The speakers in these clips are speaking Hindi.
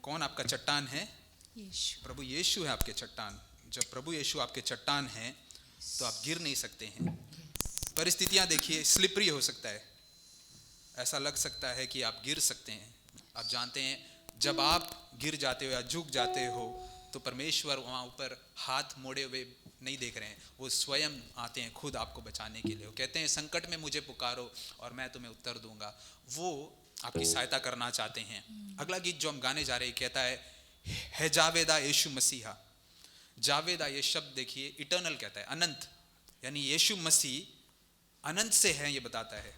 कौन आपका चट्टान है? यीशु। प्रभु यीशु है आपके चट्टान। जब प्रभु यीशु आपके चट्टान है तो आप गिर नहीं सकते हैं। परिस्थितियां देखिए, स्लिपरी हो सकता है, ऐसा लग सकता है कि आप गिर सकते हैं। आप जानते हैं जब आप गिर जाते हो या झुक जाते हो तो परमेश्वर वहाँ ऊपर हाथ मोड़े हुए नहीं देख रहे हैं, वो स्वयं आते हैं खुद आपको बचाने के लिए। वो कहते हैं संकट में मुझे पुकारो और मैं तुम्हें उत्तर दूंगा। वो आपकी सहायता करना चाहते हैं। अगला गीत जो हम गाने जा रहे हैं कहता है जावेदा यीशु मसीहा। जावेदा ये शब्द देखिए इटर्नल कहता है, अनंत, यानी यीशु मसीह अनंत से है, ये बताता है।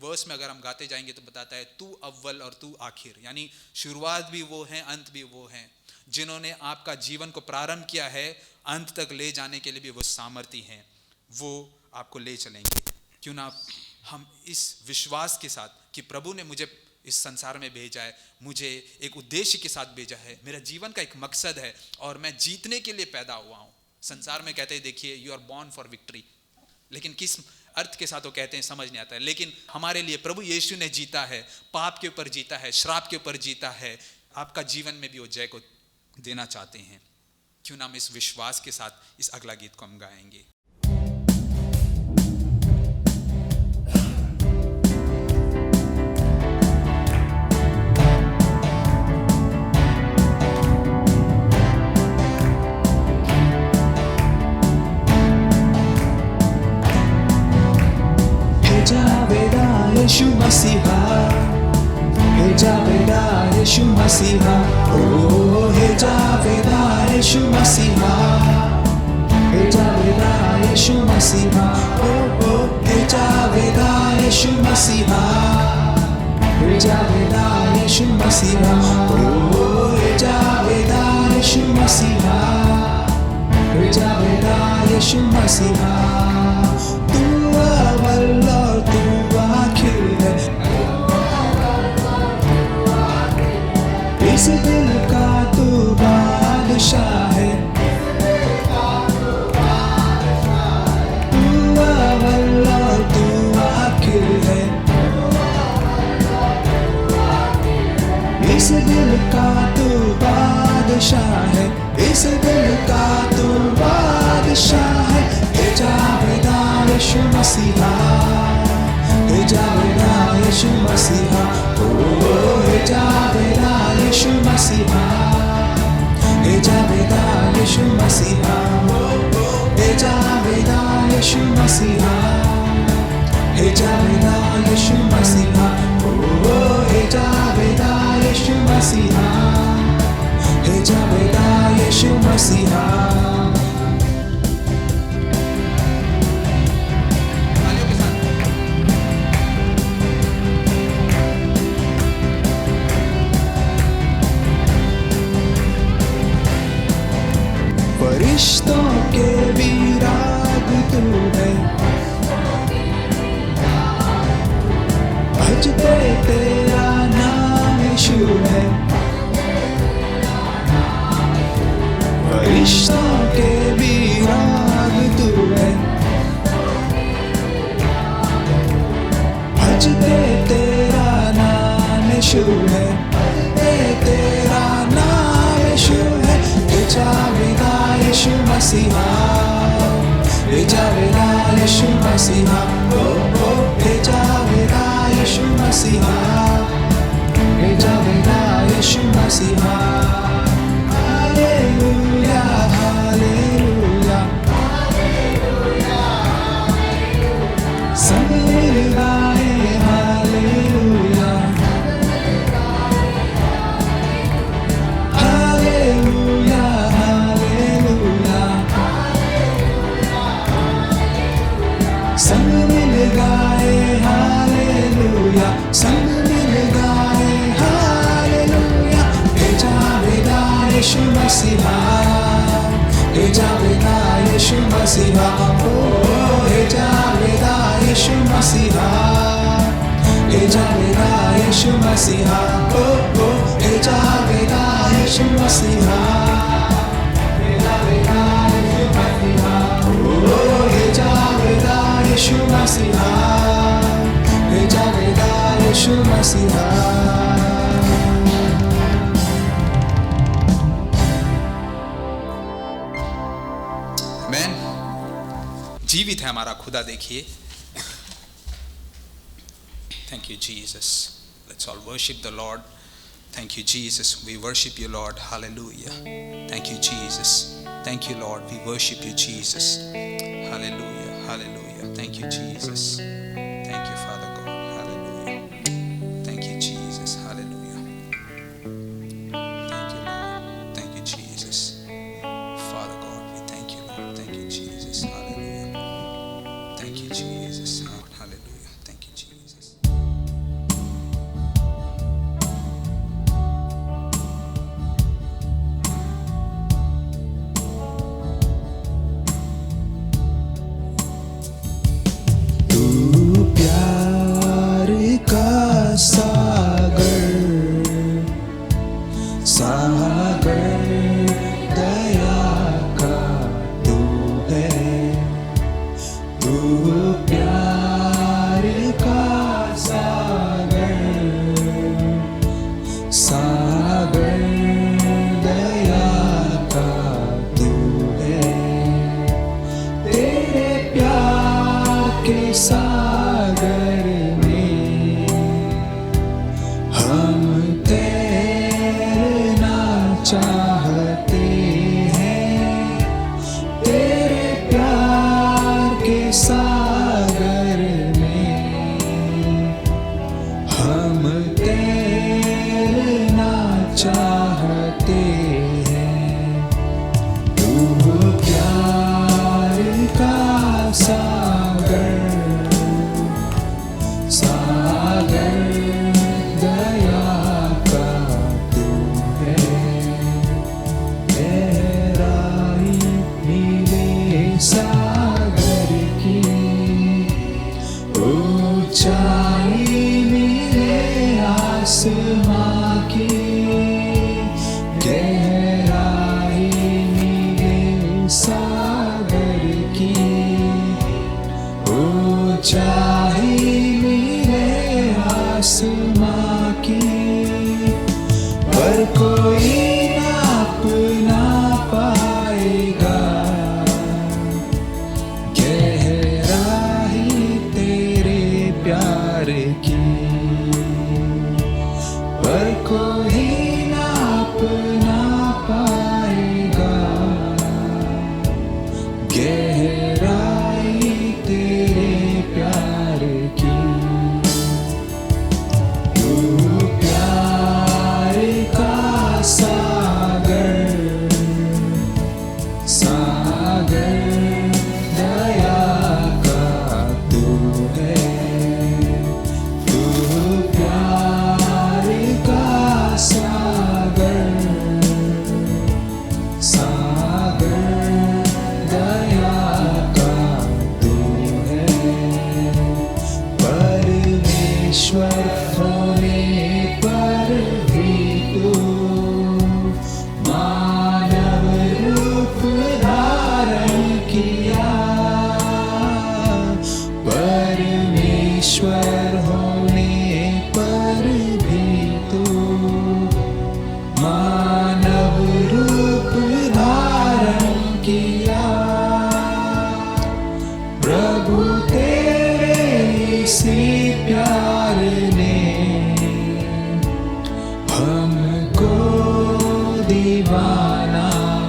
वर्स में अगर हम गाते जाएंगे तो बताता है तू अव्वल और तू आखिर, यानी शुरुआत भी वो है, अंत भी वो है। जिन्होंने आपका जीवन को प्रारंभ किया है अंत तक ले जाने के लिए भी वो सामर्थी हैं, वो आपको ले चलेंगे। क्यों ना हम इस विश्वास के साथ कि प्रभु ने मुझे इस संसार में भेजा है, मुझे एक उद्देश्य के साथ भेजा है, मेरा जीवन का एक मकसद है और मैं जीतने के लिए पैदा हुआ हूँ। संसार में कहते हैं देखिए you are born for victory, लेकिन किस अर्थ के साथ वो कहते हैं समझ नहीं आता है। लेकिन हमारे लिए प्रभु यीशु ने जीता है, पाप के ऊपर जीता है, श्राप के ऊपर जीता है। आपका जीवन में भी वो जय को देना चाहते हैं। क्यों ना हम इस विश्वास के साथ इस अगला गीत को हम गाएंगे। यीशु मसीहा, हे जावेदा यीशु मसीहा, ओ हे जावेदा यीशु मसीहा, हे जावेदा यीशु मसीहा, ओ हे जावेदा यीशु मसीहा, हे जावेदा यीशु मसीहा, ओ हे जावेदा यीशु मसीहा, हे जावेदा यीशु मसीहा। तू अव्वल और तू आखिर है, इस दिल का तू बादशाह है। तू अव्वल और तू आखिर है, इस दिल का तू बादशाह है, इस दिल का तू बादशाह है। हे जावेदा यीशु मसीहा, हे जावेदा यीशु मसीहा, ओ हे जावेदा यीशु मसीहा, हे जावेदा यीशु मसीहा, हे जावेदा यीशु मसीहा, हे जावेदा यीशु मसीहा, ओ हे जावेदा यीशु मसीहा, हे जावेदा यीशु मसीहा। फरिश्तों के भी राग तू है, भजते तेरा नाम यीशु है। फरिश्तों के भी राग तू है, भजते तेरा नाम यीशु है, तेरा नाम यीशु है। हे जावेदा यीशु मसीहा, हे जावेदा यीशु मसीहा, ओ हे जावेदा यीशु मसीहा, हे जावेदा यीशु मसीहा। हालेलुया हालेलुया, सब मिल गाए हालेलुया, हालेलुया हालेलुया, संग मिल गाए हालेलुया, संग मिल गाए हालेलुया। हे जावेदा यीशु मसीहा, हे जावेदा यीशु मसीहा, ओ हे जावेदा यीशु मसीहा, हे जावेदा यीशु मसीहा, ओ हे जावेदा यीशु मसीहा, हे जावेदा यीशु मसीहा, ओ हे जावेदा यीशु मसीहा, हे जावेदा यीशु मसीहा। जीवित है हमारा खुदा। देखिए, thank you Jesus. Let's all worship the Lord. Thank you, Jesus. We worship you, Lord. Hallelujah. Thank you, Jesus. Thank you, Lord. We worship you, Jesus. Hallelujah. Hallelujah. Thank you, Jesus. Thank you, Father God. Hallelujah. Thank you, Jesus. Hallelujah. Thank you, Lord. Thank you, Jesus. Father God, we thank you, Lord. Thank you, Jesus. Hallelujah. Thank you, Jesus. Hallelujah. Thank you, Jesus. प्यार का सागर, सागर दया का तू है। तू प्यार का सागर, सागर दया का तू है। तेरे प्यार के सागर में हम तैरना चाहते हैं। तेरे प्यार के सागर में हम तैरना चाहते हैं। तू प्यार का सागर, सागर दया का तू है। गहराई नीले सागर की, ऊंचाई नीले आसमां की। गहराई नीले सागर की, ऊंचाई नीले आसमां की। पर कोई नाप ना पाएगा गहराई तेरे प्यार की। पर कोई नाप ना पाएगा गहराई तेरे प्यार की। तू प्यार का सागर, सागर दया का तू है। तू प्यार का सागर, सागर दया का तू है। परमेश्वर होने पर भी तू मानव रूप धारण किया। परमेश्वर होने पर भी तू मानव रूप धारण किया। प्रभु तेरे इसी प्यार ने हमको दीवाना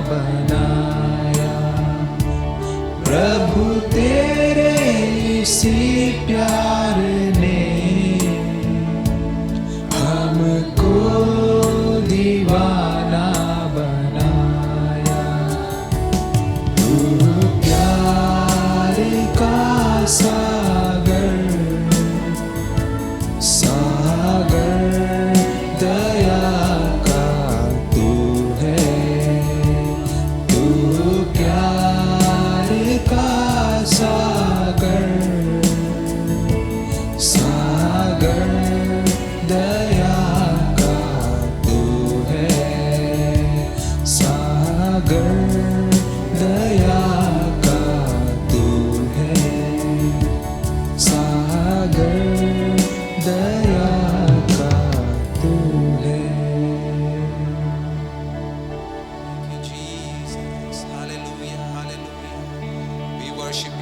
बनाया। प्रभु तेरे इसी प्यार ने हमको दीवाना बनाया। तू प्यार का सागर, सागर दया का तू है। तू प्यार का सागर,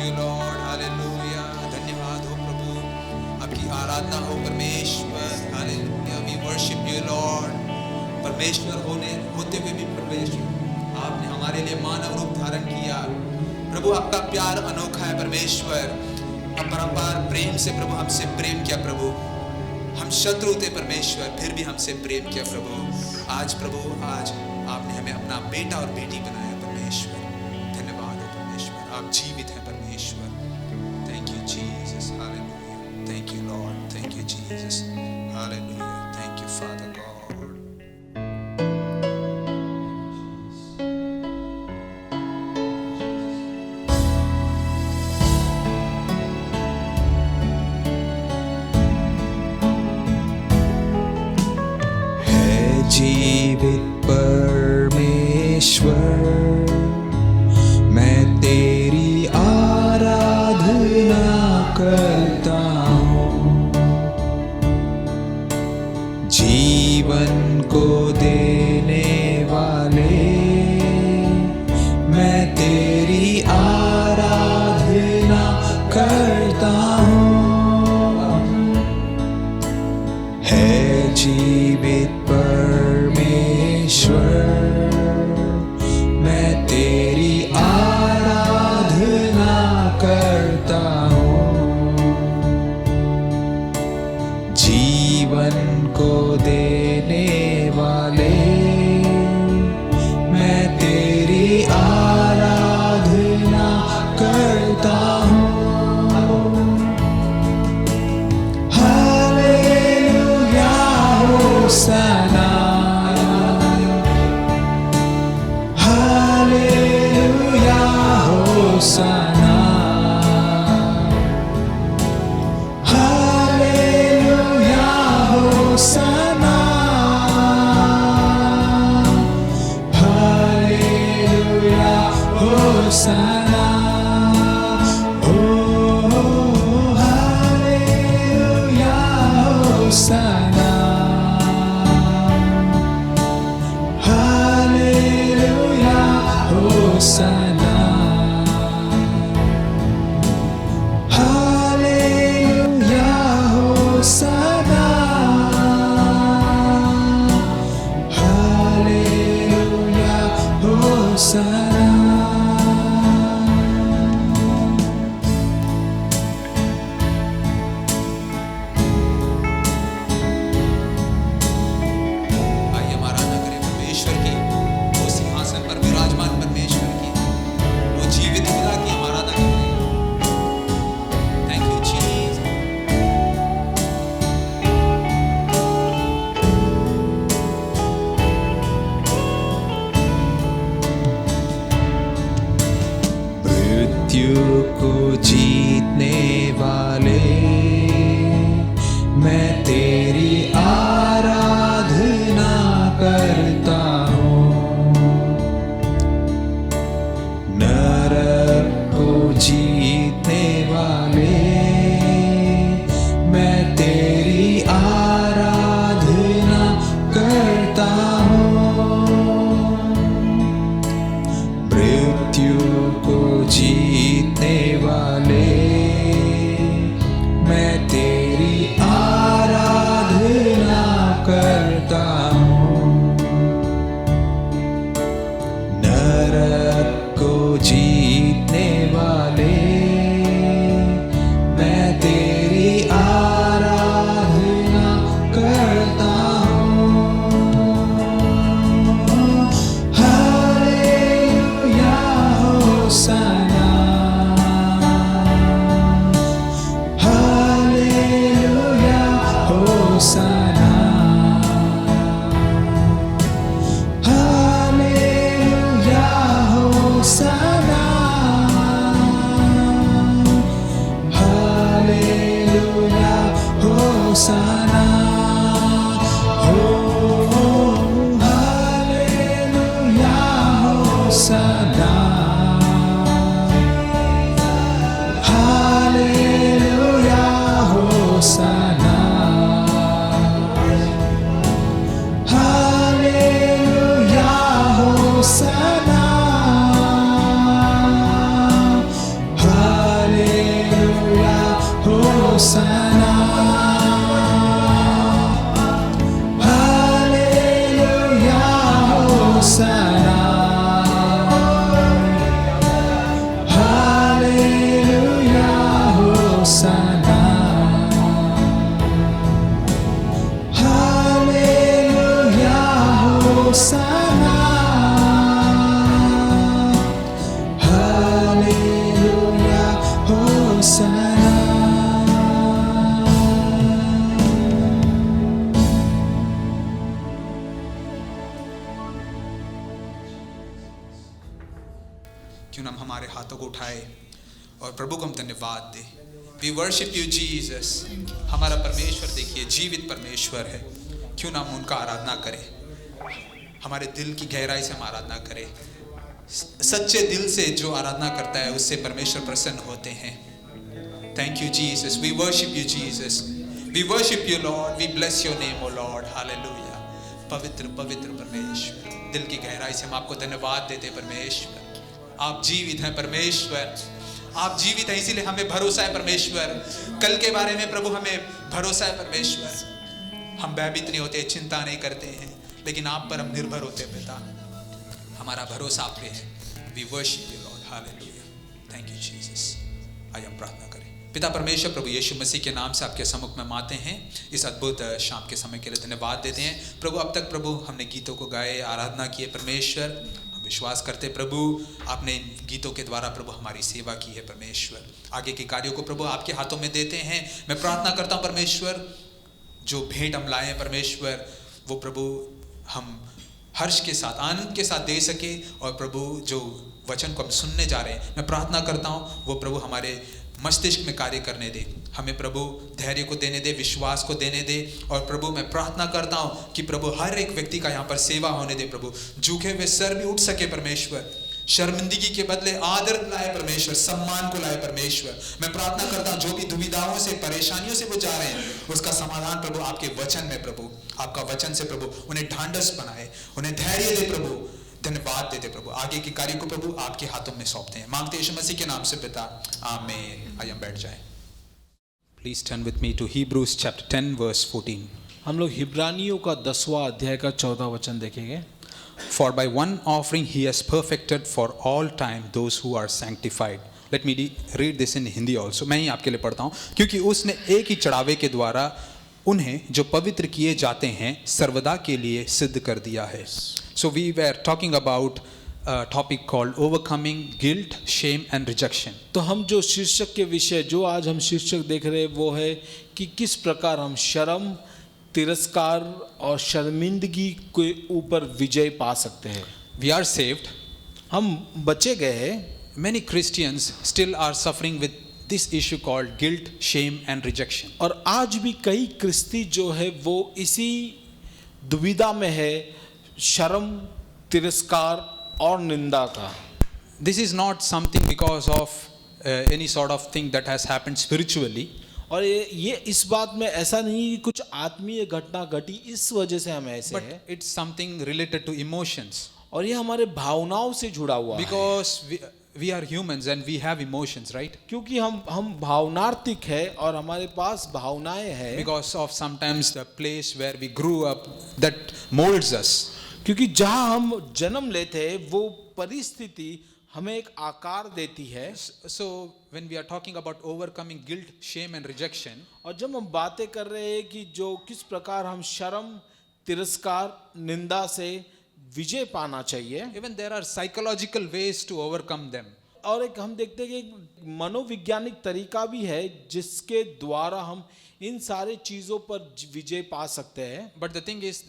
यू लॉर्ड, हालेलुया। धन्यवाद हो प्रभु, आपकी आराधना हो परमेश्वर, hallelujah. We worship you Lord. परमेश्वर होते हुए भी परमेश्वर आपने हमारे लिए मानव रूप धारण किया। प्रभु आपका प्यार अनोखा है परमेश्वर, अपरंपार प्रेम से प्रभु हमसे प्रेम किया प्रभु। हम शत्रु थे परमेश्वर, फिर भी हमसे प्रेम किया प्रभु। आज प्रभु, आज आपने हमें अपना बेटा और बेटी बनाया परमेश्वर। धन्यवाद हो परमेश्वर, आप जीवित हैं परमेश्वर। Thank you Jesus, hallelujah. Thank you Lord, thank you Jesus, hallelujah. Thank you father God. जीवित परमेश्वर, मैं तेरी आराधना करता हूँ। जीवन को देने वाले, मैं तेरी आराधना करता हूँ। है जीवित परमेश्वर, मैं तेरी आराधना करता हूँ। जीवन को देने वाले, मैं तेरी आराधना करता हूँ। Hallelujah होसना, hallelujah होसना, hallelujah होसना, hallelujah होसना। ओ हालेलुया होसना, हालेलुया होसना, हालेलुया होसना, हालेलुया होसना। आइए हम आराधना करें परमेश्वर की, वो सिंहासन पर विराजमान परमेश्वर की, वो जीवित खुदा की हम आराधना करें। Thank you Jesus. मृत्यु को जीतने वाले, मैं तेरी आराधना करता हूँ। नरक को जीतने वाले, मैं तेरी आराधना करता हूँ। मृत्यु को जीतने वाले, मैं तेरी आराधना करता हूँ। नरक को जीतने वाले, मैं तेरी आराधना करता हूँ। Hallelujah होसना, hallelujah होसना, hallelujah होसना, hallelujah होसना। हो हालेलुया होसना, हालेलुया होसना, हालेलुया होसना, हालेलुया क्यों ना हम हमारे हाथों को उठाए और प्रभु को हम धन्यवाद दें। We worship you Jesus. हमारा परमेश्वर देखिए जीवित परमेश्वर है, क्यों ना हम उनका आराधना करें, हमारे दिल की गहराई से हम आराधना करें। सच्चे दिल से जो आराधना करता है उससे परमेश्वर प्रसन्न होते हैं। Thank you Jesus, we worship you Jesus, we worship you Lord, we bless your name O Lord, hallelujah. पवित्र पवित्र परमेश्वर, दिल की गहराई से हम आपको धन्यवाद देते परमेश्वर। आप जीवित हैं परमेश्वर, आप जीवित हैं, इसीलिए हमें भरोसा है परमेश्वर। कल के बारे में प्रभु हमें भरोसा है परमेश्वर। हम भयभीत नहीं होते, चिंता नहीं करते हैं, लेकिन आप पर हम निर्भर होते हैं पिता। हमारा भरोसा आप पे है। We worship you Lord, hallelujah. Thank you Jesus. आइए हम प्रार्थना करें। पिता परमेश्वर, प्रभु यीशु मसीह के नाम से आपके सम्मुख में हम आते हैं। इस अद्भुत शाम के समय के लिए धन्यवाद देते हैं प्रभु। अब तक प्रभु हमने गीतों को गाए, आराधना किए परमेश्वर। हम विश्वास करते प्रभु आपने इन गीतों के द्वारा प्रभु हमारी सेवा की है परमेश्वर। आगे के कार्यों को प्रभु आपके हाथों में देते हैं। मैं प्रार्थना करता हूँ परमेश्वर, जो भेंट हम लाए हैं परमेश्वर, वो प्रभु हम हर्ष के साथ, आनंद के साथ दे सके। और प्रभु जो वचन को हम सुनने जा रहे हैं, मैं प्रार्थना करता हूँ वो प्रभु हमारे मस्तिष्क में कार्य करने दे। हमें प्रभु धैर्य को देने दे, विश्वास को देने दे। और प्रभु मैं प्रार्थना करता हूँ कि प्रभु हर एक व्यक्ति का यहाँ पर सेवा होने दे प्रभु। झुके हुए सर भी उठ सके परमेश्वर, शर्मिंदगी के बदले आदर लाए परमेश्वर, सम्मान को लाए परमेश्वर। मैं प्रार्थना करता हूँ जो भी दुविधाओं से, परेशानियों से वो जा रहे हैं, उसका समाधान प्रभु आपके वचन में प्रभु, आपका वचन से प्रभु उन्हें ढांढस बनाए, उन्हें धैर्य दे प्रभु। धन्यवाद देते प्रभु। आगे के कार्य को प्रभु आपके हाथों में सौंपते हैं, मांगते यीशु मसीह के नाम से पिता, आमीन। आइए हम बैठ जाएं। Please turn with me to Hebrews chapter 10 verse 14। हम लोग हिब्रानियों का 10वां अध्याय का 14 वचन देखेंगे। For by one offering he has perfected for all time those who are sanctified. Let me read this in Hindi also. मैं ही आपके लिए पढ़ता हूँ। क्योंकि उसने एक ही चढ़ावे के द्वारा उन्हें जो पवित्र किए जाते हैं सर्वदा के लिए सिद्ध कर दिया है। So we were talking about a topic called overcoming guilt, shame and rejection. तो हम जो शीर्षक के विषय, जो आज हम शीर्षक देख रहे हैं वो है कि किस प्रकार हम शर्म, तिरस्कार और शर्मिंदगी के ऊपर विजय पा सकते हैं। We are saved. हम बचे गए हैं। Many Christians still are suffering with this issue called guilt, shame and rejection. और आज भी कई क्रिस्ती जो है वो इसी दुविधा में है, शर्म, तिरस्कार और निंदा का। This is not something because of any sort of thing that has happened spiritually. और ये इस बात में ऐसा नहीं कि कुछ आत्मीय घटना घटी इस वजह से हम ऐसे But हैं, it's something related to emotions. और ये हमारे भावनाओं से जुड़ा हुआ है। Because we are humans and we have emotions, right? क्योंकि हम भावनार्थिक है और हमारे पास भावनाएं हैं। Because of sometimes the place where we grew up that molds us. क्योंकि जहाँ हम जन्म लेते हैं वो परिस्थिति हमें एक आकार देती है। So when we are talking about overcoming guilt, shame and rejection, और जब हम बातें कर रहे हैं कि जो किस प्रकार हम शर्म, तिरस्कार, निंदा से विजय पाना चाहिए, even there are psychological ways to overcome them. और एक हम देखते हैं कि एक मनोवैज्ञानिक तरीका भी है जिसके द्वारा हम इन सारे चीजों पर विजय पा सकते हैं। But the thing is,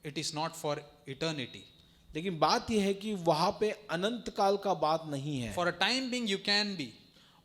it is not for eternity. लेकिन बात यह है कि वहां पे अनंत काल का बात नहीं है। For a time being you can be,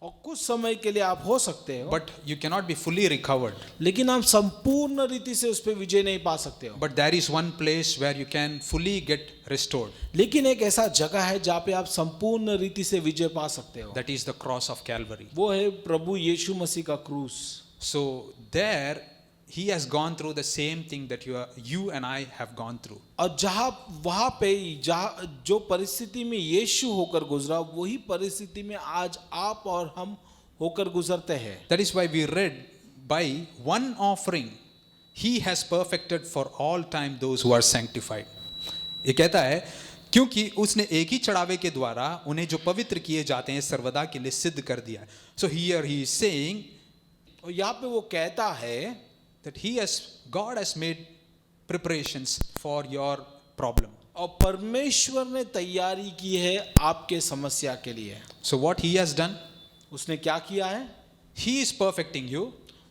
और कुछ समय के लिए आप हो सकते हो, but you cannot be fully recovered. लेकिन आप संपूर्ण रीति से उस पर विजय नहीं पा सकते हो। But there is one place where you can fully get restored. लेकिन एक ऐसा जगह है जहाँ पे आप संपूर्ण रीति से विजय पा सकते हो, That is the cross of Calvary. वो है प्रभु यीशु मसीह का क्रूस। So there he has gone through the same thing that you and I have gone through. और जहाँ वहाँ पे जहाँ जो परिस्थिति में यीशु होकर गुजरा, वही परिस्थिति में आज आप और हम होकर गुजरते हैं। That is why we read, by one offering he has perfected for all time those who are sanctified. ये कहता है क्योंकि उसने एक ही चढ़ावे के द्वारा उन्हें जो पवित्र किए जाते हैं सर्वदा के लिए सिद्ध कर दिया है। So here he is saying, और यहाँ पे वो कहता है that God has made preparations for your problem. और परमेश्वर ने तैयारी की है आपके समस्या के लिए। So what he has done, उसने क्या किया है? he is perfecting you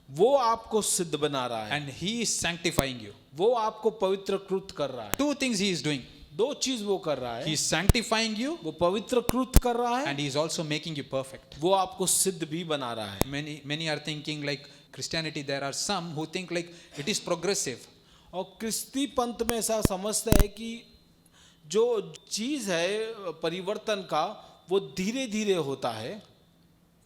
वो आपको सिद्ध बना रहा है, and he is sanctifying you. वो आपको पवित्रकृत कर रहा है। Two things he is doing. दो चीज वो कर रहा है, He is sanctifying you वो पवित्र कृत कर रहा है, and He is also making you perfect. वो आपको सिद्ध भी बना रहा है। Many are thinking like Christianity, there are some who think like it is progressive. और क्रिस्ती पंथ में ऐसा समझते हैं कि जो चीज है परिवर्तन का वो धीरे धीरे होता है,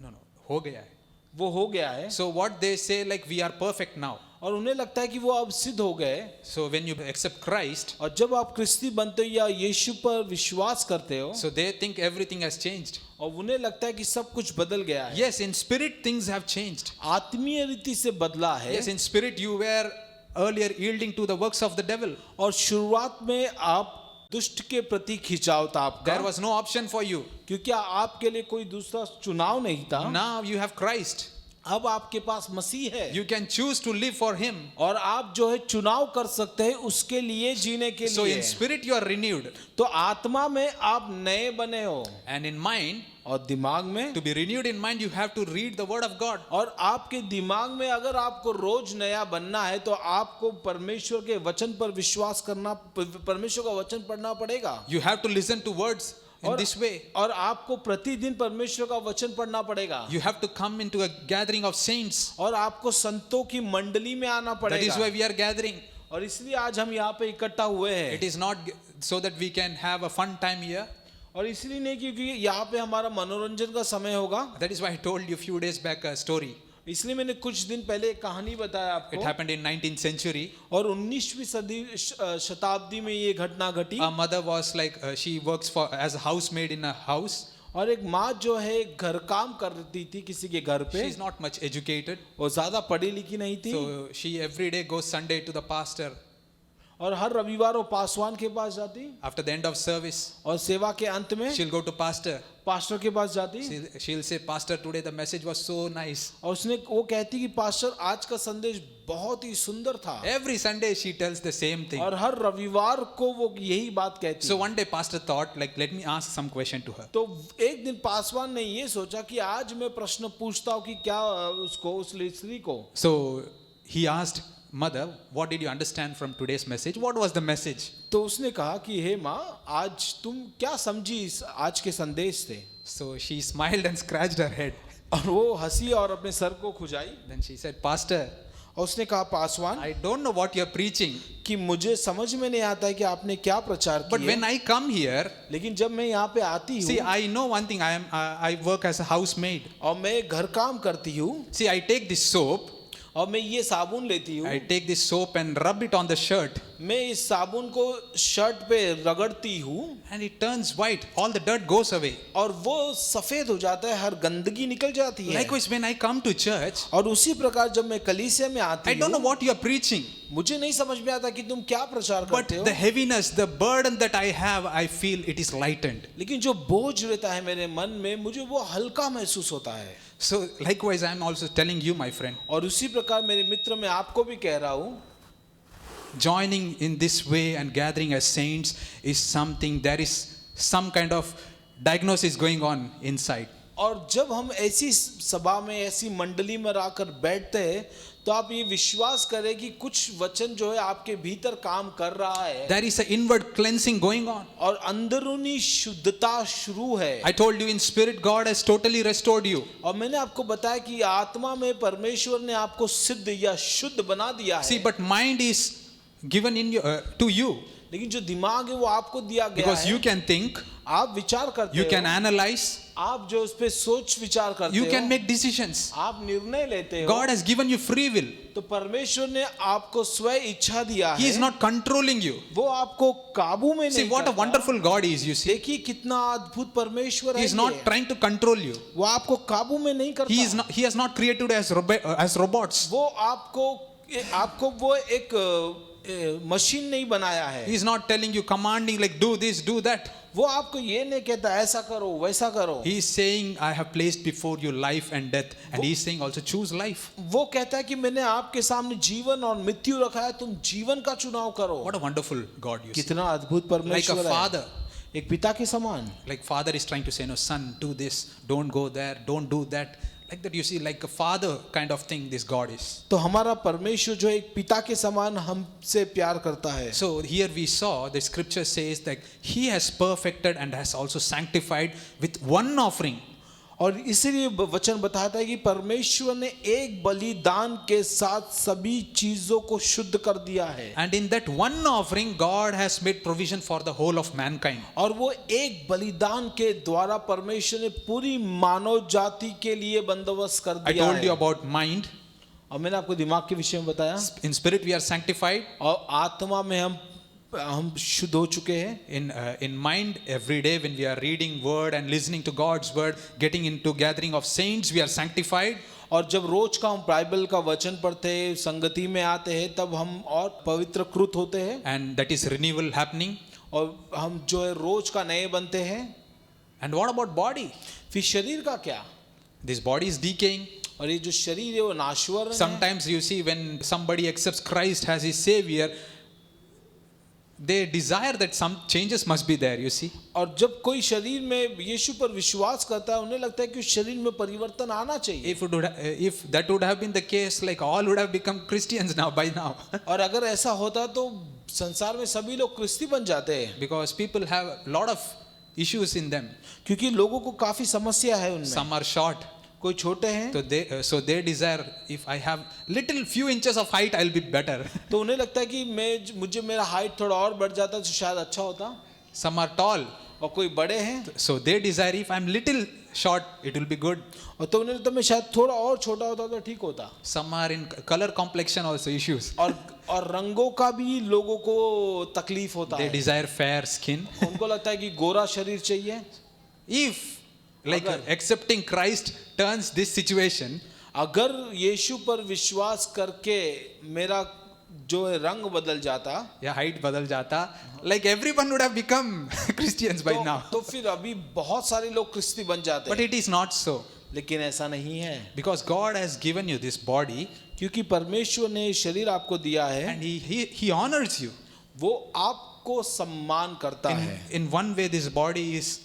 No, हो गया है. वो हो गया है, So what they say like we are perfect now. और उन्हें लगता है कि वो अब सिद्ध हो गए। So when you accept Christ, और जब आप क्रिस्ती बनते हो या यीशु पर विश्वास करते हो, so they think everything has changed. और उन्हें लगता है कि सब कुछ बदल गया है। Yes, in spirit things have changed. आत्मीय रीति से बदला है। Yes, in spirit you were earlier yielding to the works of the devil. और शुरुआत में आप दुष्ट के प्रति खिंचाव था आपका, There was no option for you. क्योंकि आपके लिए कोई दूसरा चुनाव नहीं था। Now you have Christ. अब आपके पास मसीह है, You can choose to live for Him. और आप जो है चुनाव कर सकते हैं उसके लिए, जीने के So लिए। in spirit you are renewed, तो आत्मा में आप नए बने हो, and in mind, और दिमाग में, to be renewed in mind, you have to read the Word of God. और आपके दिमाग में अगर आपको रोज नया बनना है तो आपको परमेश्वर के वचन पर विश्वास करना, परमेश्वर का वचन पढ़ना पड़ेगा। You have to listen to words in this way. और आपको प्रतिदिन परमेश्वर का वचन पढ़ना पड़ेगा, You have to come into a gathering of saints. और आपको संतों की मंडली में आना That is why पड़ेगा। we are gathering. और इसलिए आज हम यहाँ पे इकट्ठा हुए हैं। It is not so that we can have a fun time here. और इसलिए नहीं क्योंकि यहाँ पे हमारा मनोरंजन का समय होगा। That is why I told you a few days back a story. इसलिए मैंने कुछ दिन पहले एक कहानी बताया It आपको, happened in 19th century. और 19वीं शताब्दी में ये घटना घटी। A mother was like she works for as a housemaid in a house. और एक माँ जो है घर काम करती थी किसी के घर पे, She is not much educated, वो ज्यादा पढ़ी लिखी नहीं थी, so she every day goes Sunday to the pastor. और हर रविवार वो पासवान के पास जाती, After the end of service, और सेवा के अंत में she'll go to pastor. Pastor के पास जाती, She'll say, Pastor, today the message was so nice. और उसने वो कहती कि पास्टर आज का संदेश बहुत ही सुंदर था। Every Sunday she tells the same thing. और हर रविवार को वो यही बात कहती। So one day pastor thought like, let me ask some question to her. तो एक दिन पासवान ने ये सोचा कि आज मैं प्रश्न पूछता हूँ कि क्या उसको, उस स्त्री को। So he asked, Mother, what did you understand from today's message? What was the message? तो उसने कहा कि हे माँ, आज तुम क्या समझी इस आज के संदेश से? So she smiled and scratched her head. और वो हंसी और अपने सर को खुजाई। Then she said, Pastor, और उसने कहा Paswan, I don't know what you're preaching, कि मुझे समझ में नहीं आता है कि आपने क्या प्रचार but किया, when I come here, लेकिन जब मैं यहाँ पे आती see, हूँ, I know one thing. I work as a housemaid. और मैं घर काम करती हूँ, See, I take this soap, और मैं ये साबुन लेती हूँ, I take this soap and rub it on the shirt, मैं इस साबुन को शर्ट पे रगड़ती हूँ, and it turns white. All the dirt goes away. और वो सफेद हो जाता है, हर गंदगी निकल जाती है। Likewise, when I come to church, और उसी प्रकार जब मैं कलीसिया में I आती don't know हूँ, what you're preaching, मुझे नहीं समझ में आता कि तुम क्या प्रचार but करते हो, the heaviness, the burden that I have, I feel it is lightened. लेकिन जो बोझ रहता है मेरे मन में, मुझे वो हल्का महसूस होता है। So likewise, I am also telling you, my friend, और उसी प्रकार मेरे मित्र, मैं आपको भी कह रहा हूँ, joining in this way and gathering as saints is something, there is some kind of diagnosis going on inside. और जब हम ऐसी सभा में, ऐसी मंडली में आकर बैठते हैं, तो आप ये विश्वास करें कि कुछ वचन जो है आपके भीतर काम कर रहा है, There is an inward cleansing going on. और अंदरूनी शुद्धता शुरू है। I told you in spirit, God has totally restored you. और मैंने आपको बताया कि आत्मा में परमेश्वर ने आपको सिद्ध या शुद्ध बना दिया See, है, but mind is given in to you, लेकिन जो दिमाग है वो आपको दिया गया because है। you can think, आप विचार करते you हो, can analyze, आप जो उस पे सोच विचार करते you हो, can make decisions. आप निर्णय लेते हो। God has given you free will. तो परमेश्वर ने आपको स्व इच्छा दिया He है, is not controlling you. वो आपको काबू में See नहीं what a करता। wonderful God is, you see. देखिए कितना अद्भुत परमेश्वर He है is not ये। trying to control you. वो आपको काबू में नहीं करता। He has not created as robots. वो आपको वो एक मशीन नहीं बनाया है। He is not telling you, commanding like do this, do that. वो आपको ये नहीं कहता ऐसा करो वैसा करो। He is saying, I have placed before you life and death, and he is saying also choose life. वो कहता है कि मैंने आपके सामने जीवन और मृत्यु रखा है, तुम जीवन का चुनाव करो। What a wonderful God you see. कितना अद्भुत Like परमेश्वर a है, father. एक पिता के समान। Like father is trying to say, no son, do this, don't go there, don't do that. Like that, you see, like a father kind of thing this God is. तो हमारा परमेश्वर जो है एक पिता के समान हमसे प्यार करता है. So here we saw the scripture says that he has perfected and has also sanctified with one offering. और इसीलिए वचन बताता है कि परमेश्वर ने एक बलिदान के साथ सभी चीजों को शुद्ध कर दिया है. And in that one offering, God has made provision for the whole of mankind. और वो एक बलिदान के द्वारा परमेश्वर ने पूरी मानव जाति के लिए बंदोबस्त कर I दिया told you है. about mind. और मैंने आपको दिमाग के विषय में बताया. In spirit we are sanctified. और आत्मा में हम शुद्ध हो चुके हैं. In mind, every day when we are reading word and listening to God's word, getting into gathering of saints, we are sanctified. और जब रोज का हम बाइबल का वचन पढ़ते हैं, संगति में आते हैं, तब हम और पवित्रकृत होते हैं. And that is renewal happening. और हम जो है रोज का नए बनते हैं. And what about body? फिर शरीर का क्या? This body is decaying. और ये जो शरीर है वो नाशवर है. Sometimes you see when somebody accepts Christ as his savior, they desire that some changes must be there, you see. और जब कोई शरीर में यीशु पर विश्वास करता है, उन्हें लगता है कि उस शरीर में परिवर्तन आना चाहिए. If that would have been the case, like all would have become Christians now by now. और अगर ऐसा होता तो संसार में सभी लोग क्रिस्ती बन जाते हैं. Because people have a lot of issues in them. क्योंकि लोगों को काफी समस्या है उनमें. Some are short. कोई छोटे हैं. So they desire, if I have little few inches of height, I'll be better. तो उन्हें लगता है कि मुझे मेरा हाइट थोड़ा और बढ़ जाता तो शायद अच्छा होता. Some are tall. और कोई बड़े हैं. So they desire, if I'm little short, it will be good. और तो उन्हें लगता है मैं शायद थोड़ा और छोटा होता तो ठीक होता. Some are in color complexion also issues. और रंगों का भी लोगों को तकलीफ होता They है. desire fair skin. उनको लगता है कि गोरा शरीर चाहिए. If like accepting Christ turns this situation, अगर यीशु पर विश्वास करके मेरा जो है रंग बदल जाता, या height बदल जाता, like everyone would have become Christians by now. तो फिर अभी बहुत सारे लोग क्रिस्ती बन जाते But हैं. it is not so. लेकिन ऐसा नहीं है. Because God has given you this body क्योंकि परमेश्वर ने शरीर आपको दिया है. and he honors you. वो आपको सम्मान करता है. In one way this body is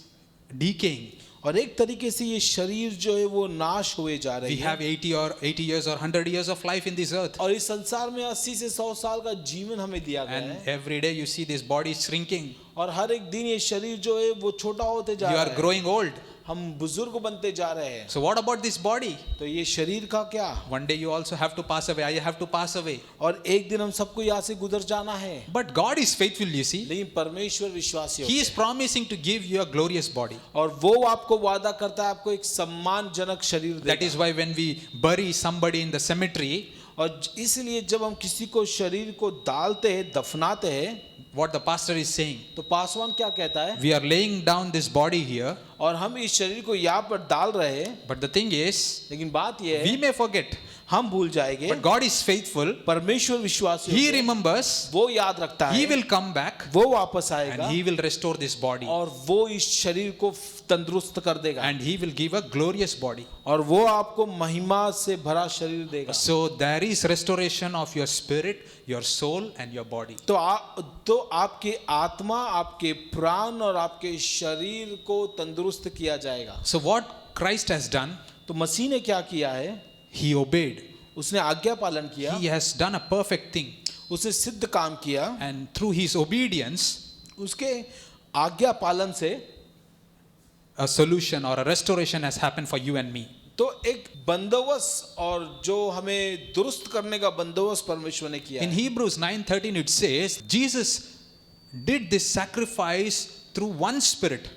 decaying. और एक तरीके से ये शरीर जो है वो नाश हुए जा रही We है. have 80 years or 100 years of life in this earth. और इस संसार में 80 से 100 साल का जीवन हमें दिया गया And है. every day you see this body shrinking. और हर एक दिन ये शरीर जो है वो छोटा होते जा You रहा are है. growing old. हम बुजुर्ग बनते जा रहे हैं. So what about this body? तो ये शरीर का क्या? One day you also have to pass away. I have to pass away. और एक दिन हम सबको यहाँ से गुजर जाना है. But God is faithful, you see. लेकिन परमेश्वर विश्वासी He होते is हैं. promising to give you a glorious body. और वो आपको वादा करता है आपको एक सम्मानजनक शरीर That देगा. is why when we bury somebody in the cemetery, और इसलिए जब हम किसी को शरीर को डालते हैं, दफनाते हैं, what the pastor is saying, तो पासवान क्या कहता है? we are laying down this body here, और हम इस शरीर को यहाँ पर डाल रहे हैं. but the thing is, लेकिन बात यह we है may forget, हम भूल जाएंगे. but God is faithful. परमेश्वर विश्वासी He होते हैं. remembers, वो याद रखता He है. will come back वो वापस आएगा and He will restore this body और वो इस शरीर को तंदुरुस्त कर देगा. and He will give a glorious body. और वो आपको महिमा से भरा शरीर देगा. So there is restoration of your spirit, your soul and your body. तो आपके आत्मा, आपके प्राण और आपके शरीर को तंदुरुस्त किया जाएगा. So what Christ has done, तो मसीह ने क्या किया है? He obeyed. उसने आज्ञा पालन किया. He has done a perfect thing, उसने सिद्ध काम किया. and through His obedience, उसके आज्ञा पालन से a solution or a restoration has happened for you and me. तो एक बंदोबस्त और जो हमें दुरुस्त करने का बंदोबस्त परमेश्वर ने किया In है. Hebrews 9:13 it says, Jesus did this sacrifice through one spirit.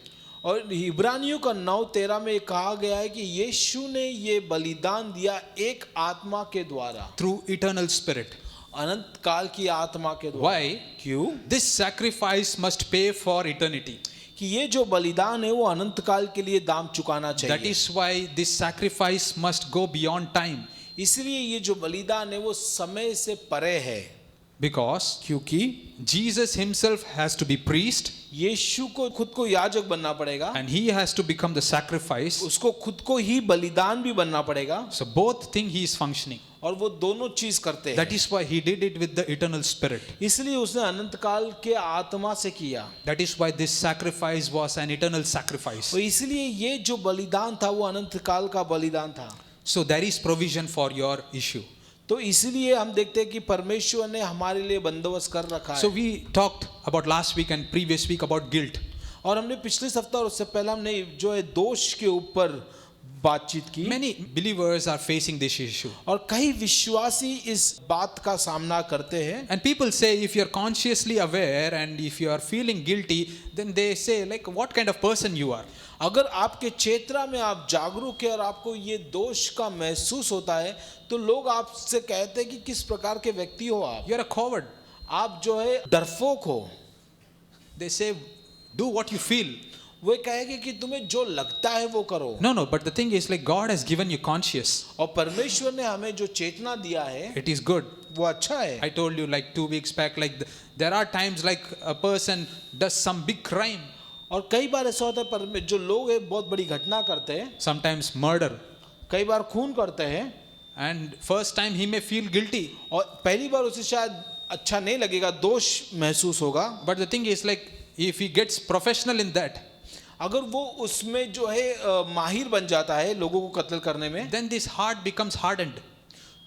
और इब्रानियों का 9:13 में कहा गया है कि यीशु ने ये बलिदान दिया एक आत्मा के द्वारा, Through eternal spirit. अनंत काल की आत्मा के द्वारा. Why? क्यों? This sacrifice must pay for eternity. कि ये जो बलिदान है वो अनंत काल के लिए दाम चुकाना That चाहिए. is why this sacrifice must go beyond time. इसलिए ये जो बलिदान है वो समय से परे है. Because क्योंकि Jesus himself has to be priest यीशु को खुद को याजक बनना पड़ेगा. and he has to become the sacrifice. उसको खुद को ही बलिदान भी बनना पड़ेगा. So both things he is functioning. और वो दोनों चीज करते हैं. That is why he did it with the eternal spirit. इसलिए उसने अनंत काल के आत्मा से किया. That is why this sacrifice was an eternal sacrifice. और इसलिए ये जो बलिदान था वो अनंत काल का बलिदान था. So there is provision for your issue. तो इसलिए हम देखते हैं कि परमेश्वर ने हमारे लिए बंदोबस्त कर रखा So है। we talked about last week and previous week about guilt. और हमने पिछले सप्ताह और उससे पहले हमने जो है दोष के ऊपर बातचीत की। Many believers are facing this issue. और कई विश्वासी इस बात का सामना करते हैं। And people say if you are consciously aware and if you are feeling guilty, then they say like what kind of person you are. अगर आपके चेतना में आप जागरूक है और आपको ये दोष का महसूस होता है तो लोग आपसे कहते हैं कि किस प्रकार के व्यक्ति हो आप। You are a coward. आप जो है डरपोक हो। They say do what you feel. वे कहेंगे कि तुम्हें जो लगता है वो करो। No, but the thing is like God has given you conscious. और परमेश्वर ने हमें जो चेतना दिया है It is good. वो अच्छा है। I told you like 2 weeks back like there are times like a person does some big crime. और कई बार ऐसा होता है जो लोग हैं बहुत बड़ी घटना करते हैं, Sometimes murder. कई बार खून करते हैं And first time he may feel guilty. और पहली बार उसे शायद अच्छा नहीं लगेगा, दोष महसूस होगा। But the thing is like if he gets professional in that, अगर वो उसमें जो है माहिर बन जाता है लोगों को कत्ल करने में, then this heart becomes hardened.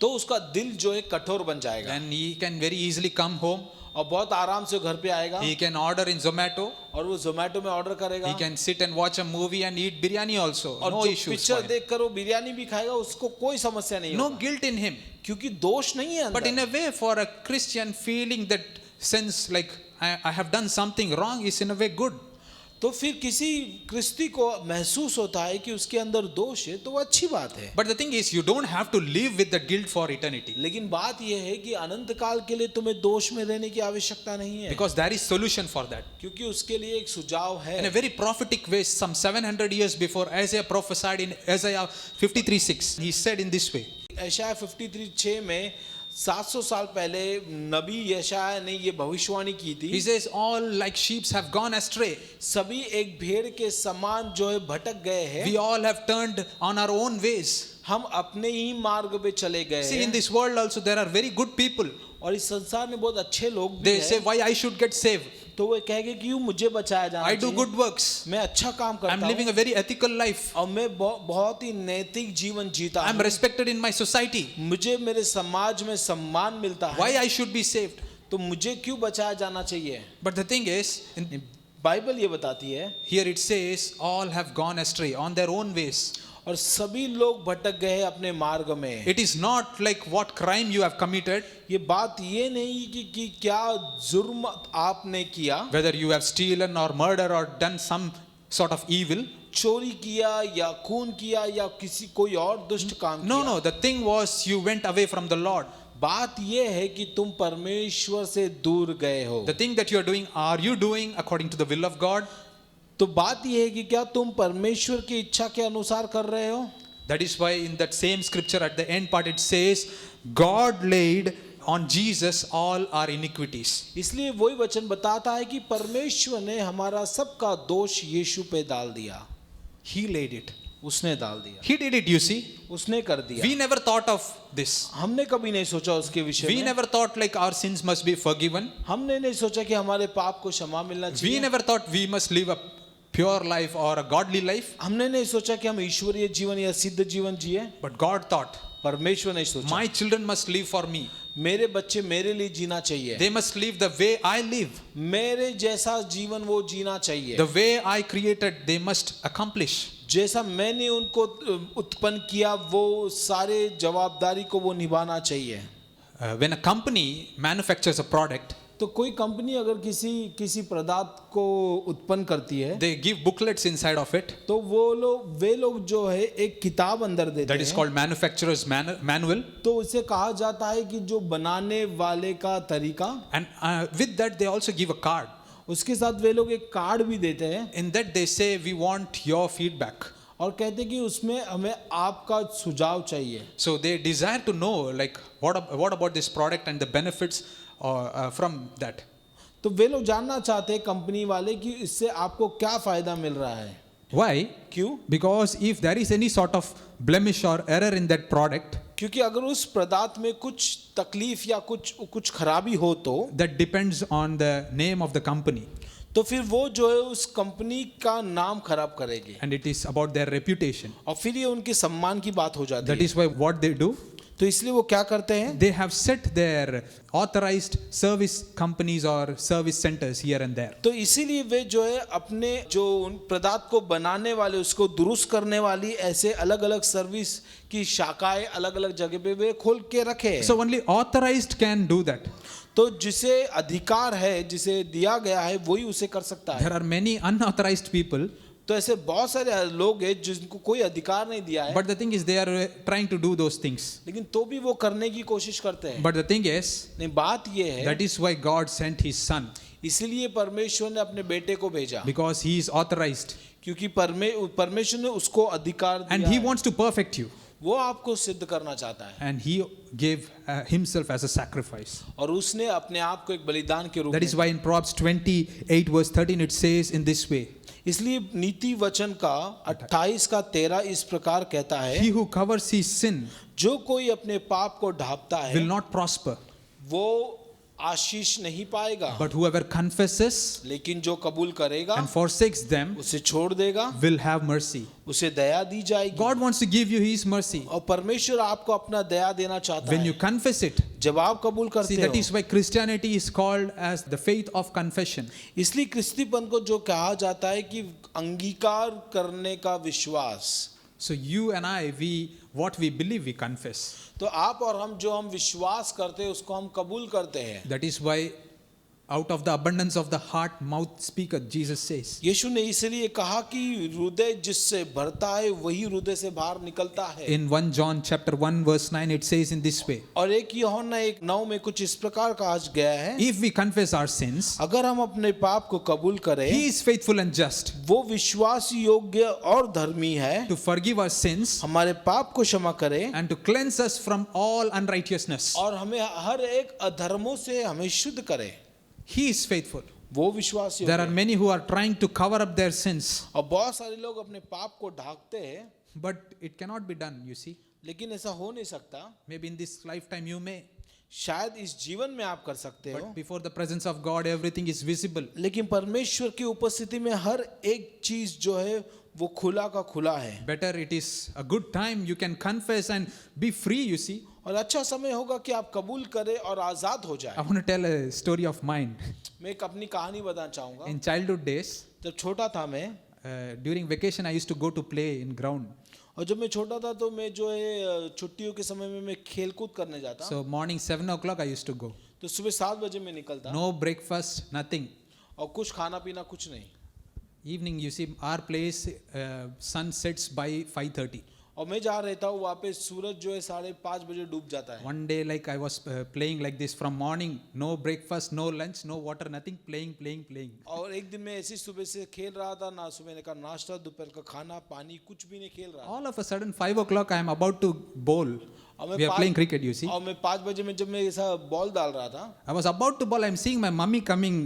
तो उसका दिल जो है कठोर बन जाएगा And he can very easily come home. और बहुत आराम से घर पे आएगा He can order in Zomato. और वो जोमेटो में ऑर्डर करेगा He can sit and watch a movie and eat biryani also. और No जो issues. for picture him. देखकर वो बिरयानी भी खाएगा, उसको कोई समस्या नहीं No होगा guilt in him. क्योंकि दोष नहीं है But in अंदर। a way, for a Christian, feeling that sense like I have done something wrong is in a way good. तो फिर किसी क्रिस्ती को महसूस होता है कि उसके अंदर दोष है तो वो अच्छी बात है। But the thing is, you don't have to live with the guilt for eternity. लेकिन बात यह है कि अनंत काल के लिए तुम्हें दोष में रहने की आवश्यकता नहीं है, Because there is solution for that. क्योंकि उसके लिए एक सुझाव In a है। very prophetic way, some 700 years before, Isaiah prophesied in Isaiah 53:6. He said in this way. यशाया 53:6 में 700 साल पहले नबी यशाया ने ये भविष्यवाणी की थी। He says, all like sheep have gone astray. सभी एक भेड़ के समान जो है भटक गए हैं, We all have turned on our own ways. हम अपने ही मार्ग पे चले गए See, in हैं। this world also there are very good people. और इस संसार में बहुत अच्छे लोग भी They say, हैं, why I should get saved? तो वो कहेंगे कि क्यों मुझे बचाया जाना I do चाहिए? good works. मैं अच्छा काम I'm करता living हूँ a very ethical life. और मैं बहुत ही नैतिक जीवन जीता I'm हूँ, respected in my society. मुझे मेरे समाज में सम्मान मिलता Why है, I should be saved? तो मुझे क्यों बचाया जाना चाहिए? But the thing is, Bible ये बताती है here it says, all have gone astray on their own ways. और सभी लोग भटक गए अपने मार्ग में। It is not like what crime you have committed, ये बात ये नहीं कि क्या जुर्म आपने किया, whether you have stolen or murder or done some sort of evil. चोरी किया या खून किया या किसी कोई और दुष्ट काम No, किया। no, the thing was you went away from the Lord. बात ये है कि तुम परमेश्वर से दूर गए हो। The thing that you are doing, are you doing according to the will of God? तो बात ये है कि क्या तुम परमेश्वर की इच्छा के अनुसार कर रहे हो? That is why in that same scripture at the end part it says, God laid on Jesus all our iniquities. इसलिए वही वचन बताता है कि परमेश्वर ने हमारा सबका दोष यीशु पे डाल दिया। He laid it. उसने डाल दिया, He did it, you see. उसने कर दिया। We never thought of this. हमने कभी नहीं सोचा उसके विषय We में। never thought like our sins must be forgiven. हमने नहीं सोचा कि हमारे पाप को क्षमा मिलना We चाहिए। never thought we must live a pure life or a godly life. हमने नहीं सोचा कि हम ईश्वरीय जीवन या सिद्ध जीवन जिए। But God thought, परमेश्वर ने सोचा my children must live for me. मेरे बच्चे मेरे लिए जीना चाहिए, They must live the way I live. मेरे जैसा जीवन वो जीना चाहिए, The way I created, they must accomplish. जैसा मैंने उनको उत्पन्न किया वो सारे जवाबदारी को वो निभाना चाहिए। When a company manufactures a product, तो कोई कंपनी अगर किसी पदार्थ को उत्पन्न करती है they give booklets inside of it. तो वे लोग जो है एक किताब अंदर देते That is हैं। called manufacturer's manual. तो उसे कहा जाता है कि जो बनाने वाले का तरीका, And with that they also give a card. उसके साथ वे लोग एक कार्ड भी देते हैं In that they say, we want your feedback. और कहते हैं कि उसमें हमें आपका सुझाव चाहिए। So they desire to know like what about this product and the benefits from that. तो वे लोग जानना चाहते हैं कंपनी वाले कि इससे आपको क्या फायदा मिल रहा है। Why? क्यों? Because if there is any sort of blemish or error in that product, क्योंकि अगर उस पदार्थ में कुछ तकलीफ या कुछ खराबी हो तो that depends on the name of the company. तो फिर वो जो है उस कंपनी का नाम खराब करेगी and it is about their reputation. और फिर ये उनके सम्मान की बात हो जाती That है। is why what they do, तो इसलिए वो क्या करते हैं, they have set their authorized service companies or service centers here and there. तो इसीलिए वे जो है अपने जो उन पदार्थ को बनाने वाले उसको दुरुस्त करने वाली ऐसे अलग अलग सर्विस की शाखाएं अलग अलग जगह पे वे खोल के रखे हैं। So only authorized can do that. तो जिसे अधिकार है, जिसे दिया गया है, वही उसे कर सकता है। There are many unauthorized people, तो ऐसे बहुत सारे लोग हैं जिनको कोई अधिकार नहीं दिया है, but the thing is they are trying to do those things. लेकिन तो भी वो करने की कोशिश करते हैं। But the thing is, नहीं, बात ये है, that is why God sent His Son, इसीलिए परमेश्वर ने अपने बेटे को भेजा, because He is authorized क्योंकि परमेश्वर ने उसको अधिकार and दिया He है। wants to perfect you, वो आपको सिद्ध करना चाहता है and He gave Himself as a sacrifice. और उसने अपने आप को एक बलिदान के रूप That में। is why in Proverbs 28 verse 13 it says in this way, इसलिए नीति वचन का 28 का 13 इस प्रकार कहता है, He who covers his sin जो कोई अपने पाप को ढांपता will है not prosper, वो आशीष नहीं पाएगा, but whoever confesses लेकिन जो कबूल करेगा and forsakes them उसे छोड़ देगा, will have mercy. उसे दया दी जाएगी। God wants to give you His mercy. और परमेश्वर आपको अपना दया देना चाहता When है you confess it, जब आप कबूल see, करते that हो। is why Christianity is called as the faith of confession. इसलिए क्रिस्तीपन को जो कहा जाता है कि अंगीकार करने का विश्वास। So you and I, what we believe we confess. तो आप और हम जो हम विश्वास करते हैं उसको हम कबूल करते हैं। That is why out of the abundance of the heart mouth speaketh, Jesus says. यीशु ने इसलिए कहा कि हृदय जिससे भरता है वही हृदय से बाहर निकलता है। In 1 John chapter 1 verse 9 it says in this way, और 1 यूहन्ना 1:9 में कुछ इस प्रकार कहा गया है, if we confess our sins, अगर हम अपने पाप को कबूल करें, He is faithful and just वो विश्वास योग्य और धर्मी है, to forgive our sins हमारे पाप को क्षमा करे and to cleanse us from all unrighteousness. और हमें हर एक अधर्मों से हमें शुद्ध करे। He is faithful. वो विश्वास There are योग्य। many who are trying to cover up their sins, और बहुत सारे लोग अपने पाप को ढांकते हैं, but it cannot be done, you see. लेकिन ऐसा हो नहीं सकता। Maybe in this lifetime you may, शायद इस जीवन में आप कर सकते हो, but before the presence of God everything is visible. लेकिन परमेश्वर की उपस्थिति में हर एक चीज जो है वो खुला का खुला है। Better it is a good time you can confess and be free, you see. और अच्छा समय होगा कि आप कबूल करें और आजाद हो I जाए। want to tell a story of mine. मैं एक अपनी कहानी बताना चाहूंगा। In childhood days, जब छोटा था मैं, during vacation I used to go to play in ground. और जब मैं छोटा था तो मैं जो है छुट्टियों के समय में मैं खेल कूद करने जाता। So morning 7 o'clock I used to go. तो सुबह 7 बजे मैं निकलता No breakfast, nothing. और कुछ खाना पीना कुछ नहीं। Evening, you see, our place sun sets by 5:30. और मैं जहाँ रहता हूँ वहाँ पे सूरज जो है 5:30 बजे डूब जाता है। One day, like I was playing like this from morning, no breakfast, no lunch, no water, nothing, playing. और एक दिन मैं ऐसी सुबह से खेल रहा था, ना सुबह का नाश्ता, दोपहर का खाना, पानी कुछ भी नहीं खेल रहा। All of a sudden, 5 o'clock, I am about to bowl. और We are playing cricket, you see. और मैं 5 बजे में जब मैं ऐसा बॉल डाल रहा था, I was about to bowl. I am seeing my mummy coming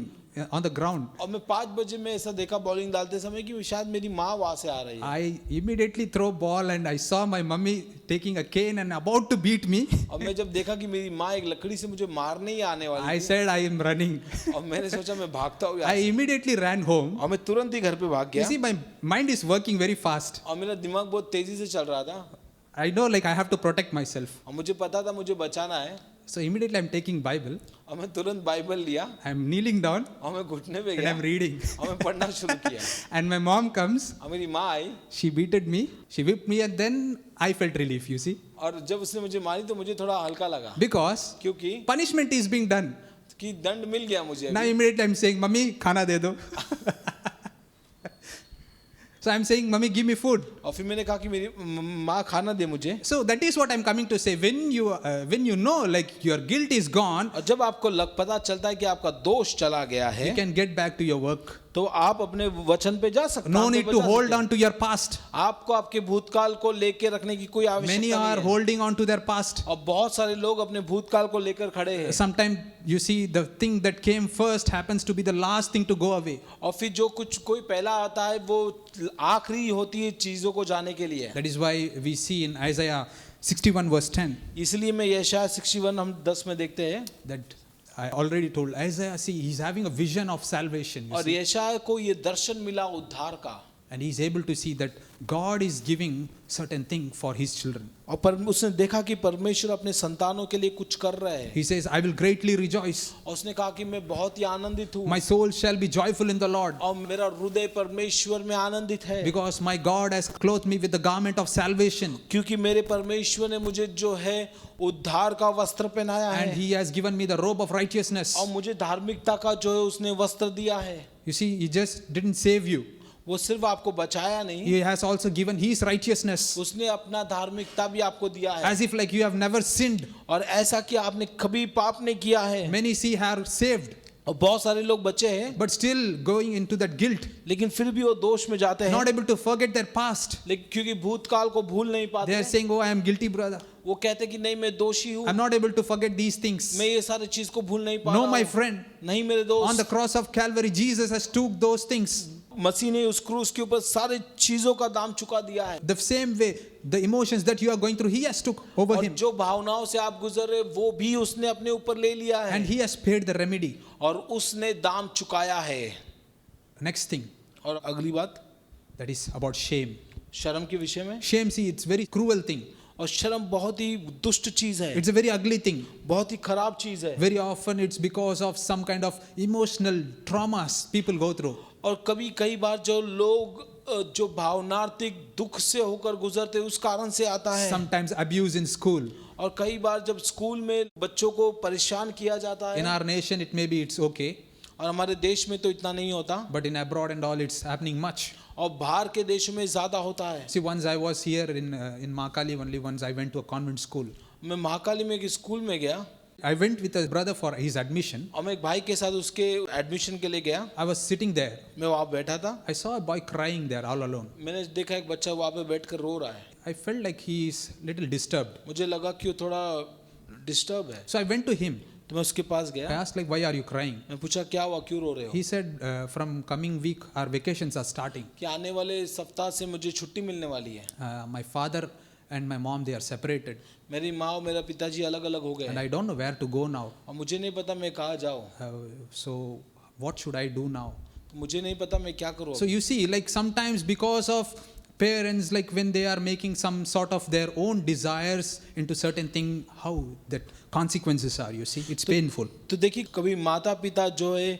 on the ground. और मैं 5 बजे में ऐसा देखा बॉलिंग डालते समय कि शायद मेरी माँ वहाँ से आ रही है। I immediately throw ball and I saw my mummy taking a cane and about to beat me. और मैं जब देखा कि मेरी माँ एक लकड़ी से मुझे मारने ही आने वाली I थी, said, I am running. और मैंने सोचा मैं भागता हूँ I यहाँ से। immediately ran home. और मैं तुरंत ही घर पे भाग You गया। see, my mind is working very fast. और मेरा दिमाग बहुत तेजी से चल रहा था I know, like I have to protect myself. और मुझे पता था मुझे बचाना है। So immediately I'm taking Bible. और मैं तुरंत बाइबल लिया I'm kneeling down और मैं घुटने पे and गया I'm reading. और मैं पढ़ना शुरू किया। And my mom comes. और मेरी माँ आई She beated me. She whipped me, and then I felt relief. You see, और जब उसने मुझे मारी तो मुझे थोड़ा हल्का लगा, because क्योंकि punishment is being done. कि दंड मिल गया मुझे Now अभी। immediately I'm saying, "Mummy, khana de do." So I'm saying, "Mummy, give me food." और फिर मैंने कहा कि मेरी माँ खाना दे मुझे। So that is what I'm coming to say. When you know, like your guilt is gone, और जब आपको पता चलता है कि आपका दोष चला गया है, you can get back to your work. तो आप अपने वचन पे जा सकते हैं। No काम पे need to जा hold सकते हैं। on to your past. आपको आपके भूतकाल को लेके रखने की कोई Many आवश्यकता are नहीं है। holding on to their past. और बहुत सारे लोग अपने भूतकाल को लेकर खड़े हैं। Sometimes you see the thing that came first happens to be the last thing to go away. और फिर जो कुछ कोई पहला आता है वो आखिरी होती है चीजों को जाने के लिए। That is why we see in Isaiah 61 verse 10 इसलिए मैं यशायाह 61 हम 10 में देखते हैं that I already told Isaiah, see, he's having a vision of salvation. You और see. यशायाह को ये दर्शन मिला उद्धार का, And he's able to see that God is giving certain thing for his children. और पर उसने देखा कि परमेश्वर अपने संतानों के लिए कुछ कर रहे हैं, He says, I will greatly rejoice. और उसने कहा कि मैं बहुत ही आनंदित हूँ, My soul shall be joyful in the Lord, और मेरा हृदय परमेश्वर में आनंदित है, because my God has clothed me with the garment of salvation, क्योंकि मेरे परमेश्वर ने मुझे जो है उद्धार का वस्त्र पहनाया and है, he has given me the robe of righteousness. और मुझे धार्मिकता का जो है उसने वस्त्र दिया है। You see, he just didn't save you. वो सिर्फ आपको बचाया नहीं, He has also given his righteousness, उसने अपना धार्मिकता भी आपको दिया है, as if like you have never sinned. और ऐसा कि आपने कभी पाप नहीं किया है। Many see are saved, और बहुत सारे लोग बचे हैं, but still going into that guilt, लेकिन फिर भी वो दोष में जाते हैं, not able to forget their past. लेकिन क्योंकि भूतकाल को भूल नहीं पाते They are हैं। saying, oh, I am guilty, brother. वो कहते कि नहीं मैं दोषी हूँ, I'm not able to forget these things. मैं ये सारी चीज को भूल नहीं पा No, रहा my हूँ। friend. नहीं मेरे On the दोस्त, cross of Calvary, Jesus has took those things. मसीह ने उस क्रूस के ऊपर सारी चीजों का दाम चुका दिया है, The same way, the emotions that you are going through, he has took over और him. जो भावनाओं से आप गुजर रहे वो भी उसने अपने ऊपर ले लिया And है, he has paid the remedy. और उसने दाम चुकाया है। Next thing, और अगली बात that is about shame. शर्म के विषय में, Shame, see, it's very cruel thing. और शर्म बहुत ही दुष्ट चीज है, It's a very ugly thing. बहुत ही खराब चीज है, Very often it's because of some kind of emotional traumas people go through. और कई बार जो लोग जो भावनात्मक दुख से होकर गुजरते उस कारण से आता है, Sometimes abuse in school. और कई बार जब स्कूल में बच्चों को परेशान किया जाता In है, our nation, it maybe it's okay, और हमारे देश में तो इतना नहीं होता, but in abroad and all, it's happening much. और बाहर के देशों में ज्यादा होता है। See, once I was here in Mahakali only. Once I went to a convent school. मैं महाकाली में एक स्कूल में गया, I went with a brother for his admission. और मैं एक भाई के साथ उसके एडमिशन के लिए गया, I was sitting there. मैं वहाँ बैठा था, I saw a boy crying there all alone. मैंने देखा एक बच्चा वहाँ पे बैठ कर रो रहा है, I felt like he is little disturbed. मुझे लगा कि वो थोड़ा डिस्टर्ब है, So I went to him. तो मैं उसके पास I गया, asked like, why are you crying? मैं पूछा क्या हुआ, क्यों रो रहे हो? He said, from coming week, our vacations are starting. कि आने वाले सप्ताह से मुझे छुट्टी मिलने वाली है, My father and my mom, they are separated. मेरी माँ और मेरा पिताजी अलग अलग हो गए And हैं, I don't know where to go now. और मुझे नहीं पता मैं कहाँ जाऊँ, So what should I do now? मुझे नहीं पता मैं क्या करूँ। So you see, like sometimes because of parents, like when they are making some sort of their own desires into certain thing, how that consequences are, you see, it's painful. तो देखिए कभी माता पिता जो है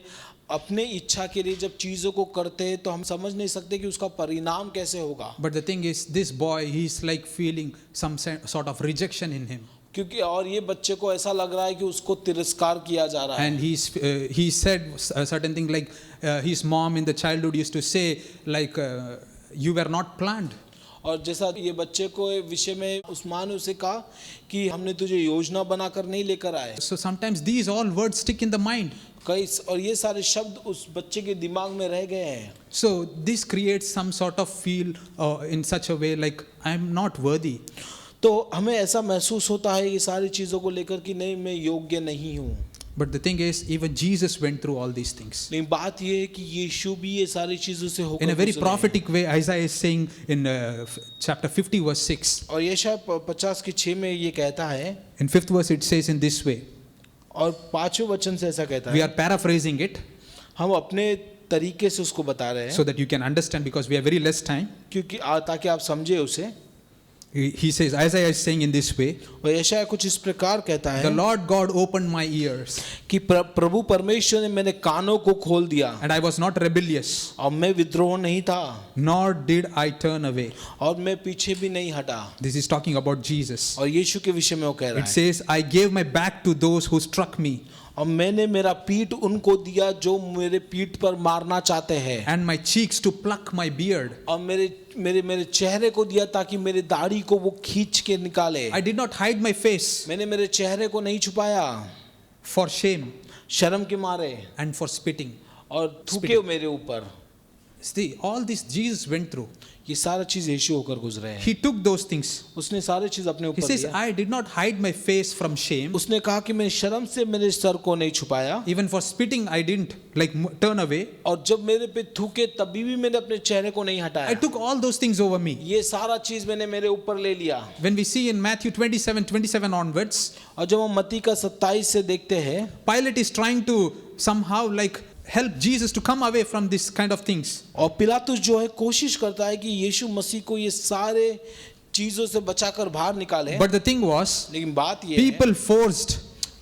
अपने इच्छा के लिए जब चीज़ों को करते हैं तो हम समझ नहीं सकते कि उसका परिणाम कैसे होगा, But the thing is, this boy, he's like feeling some sort of rejection in him. क्योंकि और ये बच्चे को ऐसा लग रहा है कि उसको तिरस्कार किया जा रहा है, And he said a certain thing like his mom in the childhood used to say like you were not planned. और जैसा ये बच्चे को विषय में उस माँ ने उसे कहा कि हमने तुझे योजना बनाकर नहीं लेकर आए, So sometimes these all words stick in the mind. कई और ये सारे शब्द उस बच्चे के दिमाग में रह गए हैं, So this creates some sort of feel in such a way like I am not worthy. तो हमें ऐसा महसूस होता है ये सारी चीज़ों को लेकर कि नहीं मैं योग्य नहीं हूँ। But the thing is, even Jesus went through all these things. लेकिन बात ये है कि यीशु भी ये सारी चीज़ों से होकर In a very गुजरे हैं। prophetic way, Isaiah is saying in chapter 50 verse 6. और यशायाह 50 की 6 में ये कहता है, In 5th verse it says in this way. और 5वें वचन से ऐसा कहता We है, are paraphrasing it हम अपने तरीके से उसको बता रहे हैं so that you can understand because we have very less time. क्योंकि ताकि आप समझे उसे। He says, Isaiah is saying in this way, और यशायाह कुछ इस प्रकार कहता the है Lord God opened my ears कि प्रभु परमेश्वर ने मेरे कानों को खोल दिया, and I was not rebellious, और मैं विद्रोह नहीं था, nor did I turn away. और मैं पीछे भी नहीं हटा। This is talking about Jesus. और यीशु के विषय में वो कह रहा It है, says, I gave my back to those who struck me, और मैंने मेरा पीठ उनको दिया जो मेरे पीठ पर मारना चाहते हैं, and my cheeks to pluck my beard. और मेरे चेहरे को दिया ताकि मेरे दाढ़ी को वो खींच के निकाले। I did not hide my face मैंने मेरे चेहरे को नहीं छुपाया for shame शर्म के मारे, and for spitting. और थूके मेरे ऊपर। See, all this Jesus went through. ये सारा चीज यीशु होकर गुजरे हैं। He took those things. उसने सारे चीज अपने He ऊपर says, लिया। I did not hide my face from shame. उसने कहा कि मैंने शर्म से मेरे सर को नहीं छुपाया, Even for spitting, I didn't like turn away. और जब मेरे पे थूके तभी भी मैंने अपने चेहरे को नहीं I हटाया। took all those things over me. ये सारा चीज मैंने मेरे ऊपर ले लिया। When we see in Matthew 27 onwards, और जब हम मत्ती का 27 से देखते हैं, Pilate is trying to somehow like help Jesus to come away from this kind of things. और पिलातुस जो है कोशिश करता है कि यीशु मसीह को ये सारे चीजों से बचाकर बाहर निकाले। But the thing was, लेकिन बात ये है, people forced.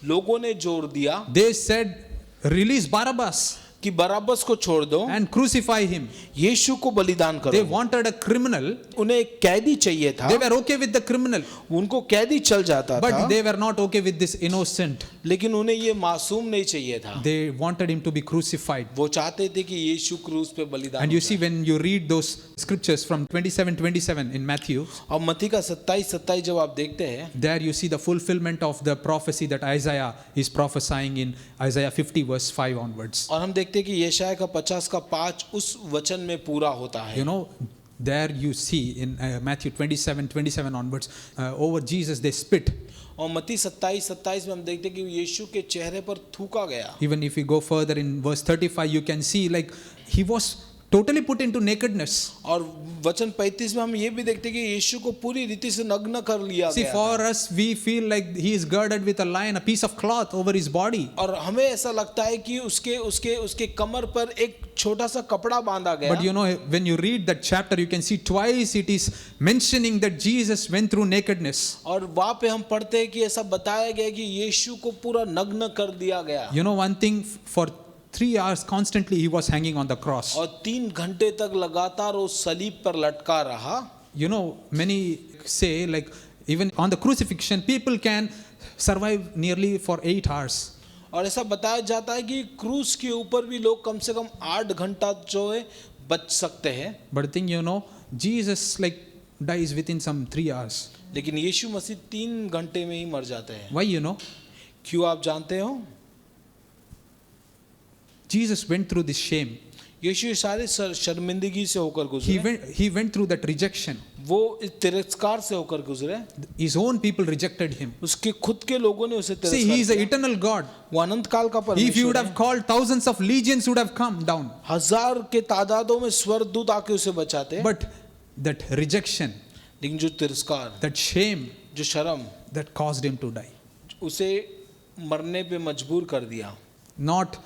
लोगों ने जोर दिया They said, release Barabbas कि बराबस को छोड़ दो, and crucify him. यीशु को बलिदान They करो। wanted a criminal. उन्हें एक कैदी चाहिए था, They were okay with the criminal, उनको कैदी चल जाता but था, they were not okay with this innocent. लेकिन उन्हें ये मासूम नहीं चाहिए था। They wanted him to be crucified. वो चाहते थे कि यीशु क्रूस पे बलिदान And you हो see, when you read those scriptures from 27 in Matthew, जाए। और मत्ती का 27 जब आप देखते हैं, there you see the fulfillment of the prophecy that Isaiah is prophesying in Isaiah 50 verse 5 onwards. और हम देखते हैं कि यशायाह का 50 का 5 उस वचन में पूरा होता है। You know, there you see in Matthew 27 onwards, over Jesus they spit. और मत्ती 27 में हम देखते हैं कि यीशु के चेहरे पर थूका गया। Even if you go further in verse 35, you can see like he was totally put into nakedness. और वचन 35 में हम ये भी देखते हैं कि यीशु को पूरी रीति से नग्न कर लिया See, गया। for us, we feel like he is girded with a lion, a piece of cloth over his body. और हमें ऐसा लगता है कि उसके कमर पर एक छोटा सा कपड़ा बांधा गया। But you know, when you read that chapter, you can see twice it is mentioning that Jesus went through nakedness. और वहाँ पे हम पढ़ते हैं कि ऐसा बताया गया कि यीशु को पूरा नग्न कर दिया गया। You know, one thing, for 3 hours constantly he was hanging on the cross. और 3 घंटे तक लगातार वो सलीब पर लटका रहा। You know, many say like even on the crucifixion, people can survive nearly for 8 hours. और ऐसा बताया जाता है कि क्रूस के ऊपर भी लोग कम से कम 8 घंटा जो है बच सकते हैं। But the thing, you know, Jesus like dies within some 3 hours. लेकिन यीशु मसीह 3 घंटे में ही मर जाते हैं। Why, you know? क्यों आप जानते हो? Jesus went through this shame. यीशु सारे शर्मिंदगी से होकर गुजरे। He went through that rejection. वो इस तिरस्कार से होकर गुजरे। His own people rejected him. उसके खुद के लोगों ने उसे See, तिरस्कार he is the किया। eternal God. वो अनंत काल का If you would परमेश्वर have है। called, thousands of legions would have come down. 1000 के तादादों में स्वर्गदूत आके उसे बचाते। But that rejection, लेकिन जो तिरस्कार, that shame, जो शर्म, that caused him to die. उसे मरने पे मजबूर कर दिया। Not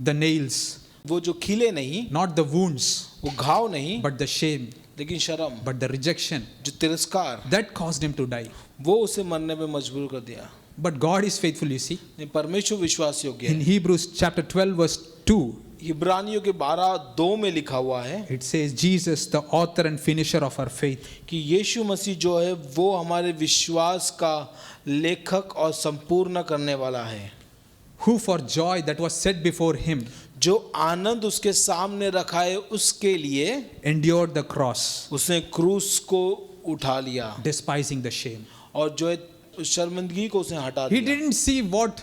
the nails, वो जो खिले नहीं, not the wounds, वो घाव नहीं, but the shame, लेकिन शर्म, but the rejection, जो तिरस्कार, that caused him to die. वो उसे मरने पे मजबूर कर दिया। But God is faithful, you see. नहीं, परमेश्वर विश्वास योग्य In है। Hebrews chapter 12 verse 2, इब्रानियों के 12:2 में लिखा हुआ है it says, Jesus, the author and finisher of our faith. कि यीशु मसीह जो है वो हमारे विश्वास का लेखक और संपूर्ण करने वाला है, Who for joy that was set before him जो आनंद उसके सामने रखा है उसके लिए endured the cross, उसने क्रूस को उठा लिया despising the shame. और जो है उस शर्मिंदगी को उसने हटा He दिया। didn't see what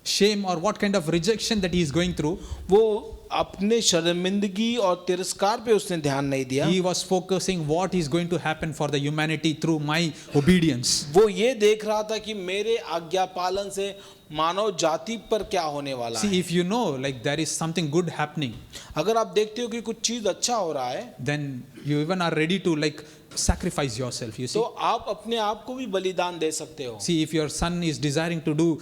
shame or what kind of rejection that he is going through. वो अपने शर्मिंदगी और तिरस्कार पे उसने ध्यान नहीं दिया। He was focusing what is going to happen for the humanity through my obedience. वो ये देख रहा था कि मेरे आज्ञा पालन से मानव जाति पर क्या होने वाला See, है। if you know like there is something good happening, अगर आप देखते हो कि कुछ चीज अच्छा हो रहा है then you even are ready to like sacrifice yourself, you see. तो आप अपने आप को भी बलिदान दे सकते हो। See, if your son is desiring to do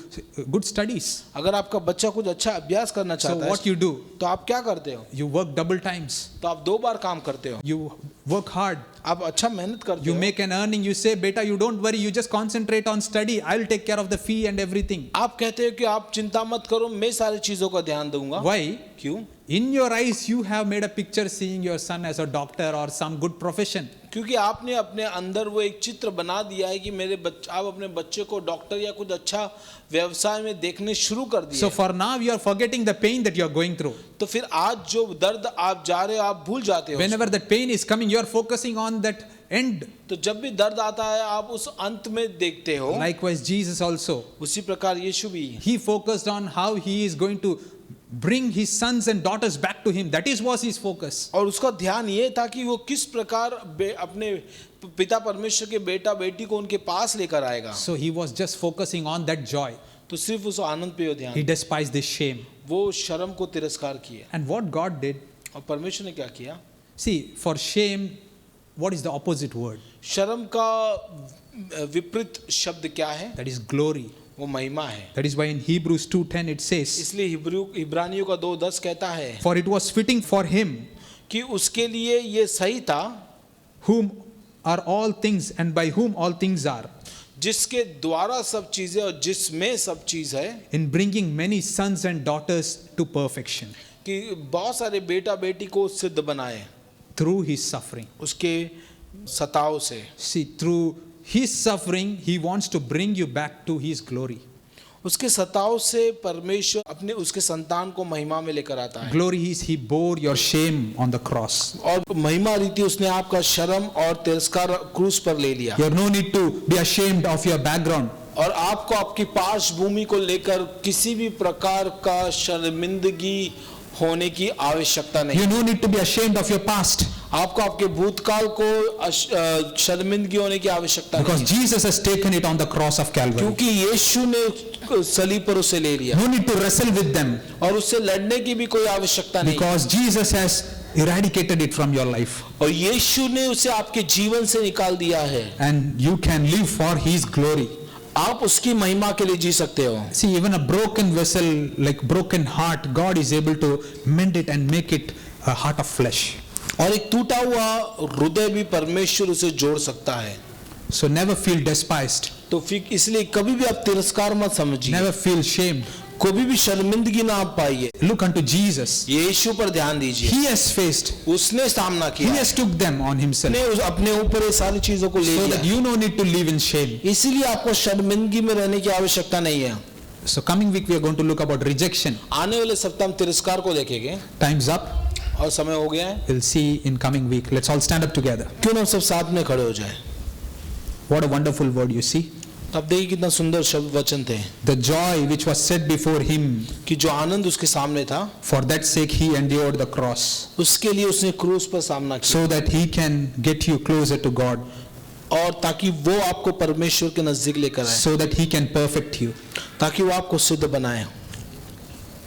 good studies, अगर आपका बच्चा कुछ अच्छा अभ्यास करना so चाहता what है you do? तो आप क्या करते हो? You work double times. तो आप 2 बार काम करते हो। You work hard. आप अच्छा मेहनत करते You हो। make an earning. You say, beta, you don't worry. You just concentrate on study. I'll take care of the fee and everything. आप कहते हो कि आप चिंता मत करो, मैं सारी चीजों का ध्यान दूंगा। Why? क्यों? In your eyes, you have made a picture seeing your son as a doctor or some good profession. क्योंकि आपने अपने अंदर वो एक चित्र बना दिया है कि आप अपने बच्चे को डॉक्टर या कुछ अच्छा व्यवसाय में देखने शुरू कर दिया। So for now, you are forgetting the pain that you are going through. तो फिर आज जो दर्द आप जा रहे हो आप भूल जाते हो। Whenever that pain is coming, you are focusing on that end. तो जब भी दर्द आता है आप उस अंत में देखते हो। Likewise, Jesus also. उसी प्रकार यीशु भी He focused on how he is going to bring his sons and daughters back to him. That was his focus. और उसका ध्यान ये था कि वो किस प्रकार अपने पिता परमेश्वर के बेटा बेटी को उनके पास लेकर आएगा. So he was just focusing on that joy. तो सिर्फ उस आनंद पे ध्यान. He despised this shame. वो शर्म को तिरस्कार किया. And what God did, और परमेश्वर ने क्या किया? see, for shame, what is the opposite word? शर्म का विपरीत शब्द क्या है? That is glory. वो महिमा है. That is why in Hebrews 2:10 it says, इसलिए इब्रानियों का 2:10 कहता है for it was fitting for him, कि उसके लिए ये सही था, whom are all things and by whom all things are, जिसके द्वारा सब चीजें और जिसमें सब चीज है, in bringing many sons and daughters to perfection कि बहुत सारे बेटा बेटी को सिद्ध बनाए through his suffering. उसके सताव से. See, through his suffering, he wants to bring you back to his glory. उसके सताव से परमेश्वर अपने उसके संतान को महिमा में लेकर आता है. Glory is he bore your shame on the cross. और महिमा रीति उसने आपका शर्म और तिरस्कार क्रूस पर ले लिया. You have no need to be ashamed of your background. और आपको आपकी पार्श्वभूमि को लेकर किसी भी प्रकार का शर्मिंदगी होने की आवश्यकता नहीं. You no need to be ashamed of your past. आपको आपके भूतकाल को शर्मिंदगी होने की आवश्यकता Because नहीं. Jesus has taken it on the cross of Calvary. क्योंकि यीशु ने सलीब पर उसे ले लिया. No need to wrestle with them. और उससे लड़ने की भी कोई आवश्यकता नहीं. Because Jesus has eradicated it from your life. और यीशु ने उसे आपके जीवन से निकाल दिया है. And you can live for his glory. आप उसकी महिमा के लिए जी सकते हो. See, even a broken vessel, like broken heart, God is able to mend it and make it a heart of flesh. और एक टूटा हुआ हृदय भी परमेश्वर उसे जोड़ सकता है. So never feel despised. तो फिर इसलिए कभी भी आप तिरस्कार मत समझिए. Never feel shame. कभी भी शर्मिंदगी ना आप पाइए. Look unto Jesus. यीशु पर ध्यान दीजिए. He has faced. उसने सामना He किया. has took them on himself. उसने अपने ऊपर ये सारी चीजों को ले So that लिया. you no need to live in shame. इसीलिए आपको शर्मिंदगी में रहने की आवश्यकता नहीं है. So coming week we are going to look about rejection. आने वाले सप्ताह हम तिरस्कार को देखेंगे. Time's up. और समय हो गया है. We'll see in coming week. Let's all stand up together. क्यों ना हम सब साथ में खड़े हो जाए. What a wonderful word you see. अब देखिए कितना सुंदर शब्द वचन थे. The joy which was set before him, कि जो आनंद उसके सामने था, for that sake he endured the cross, उसके लिए उसने क्रूस पर सामना किया. so that he can get you closer to God, और ताकि वो आपको परमेश्वर के नजदीक लेकर आए. so that he can perfect you. ताकि वो आपको सिद्ध बनाए.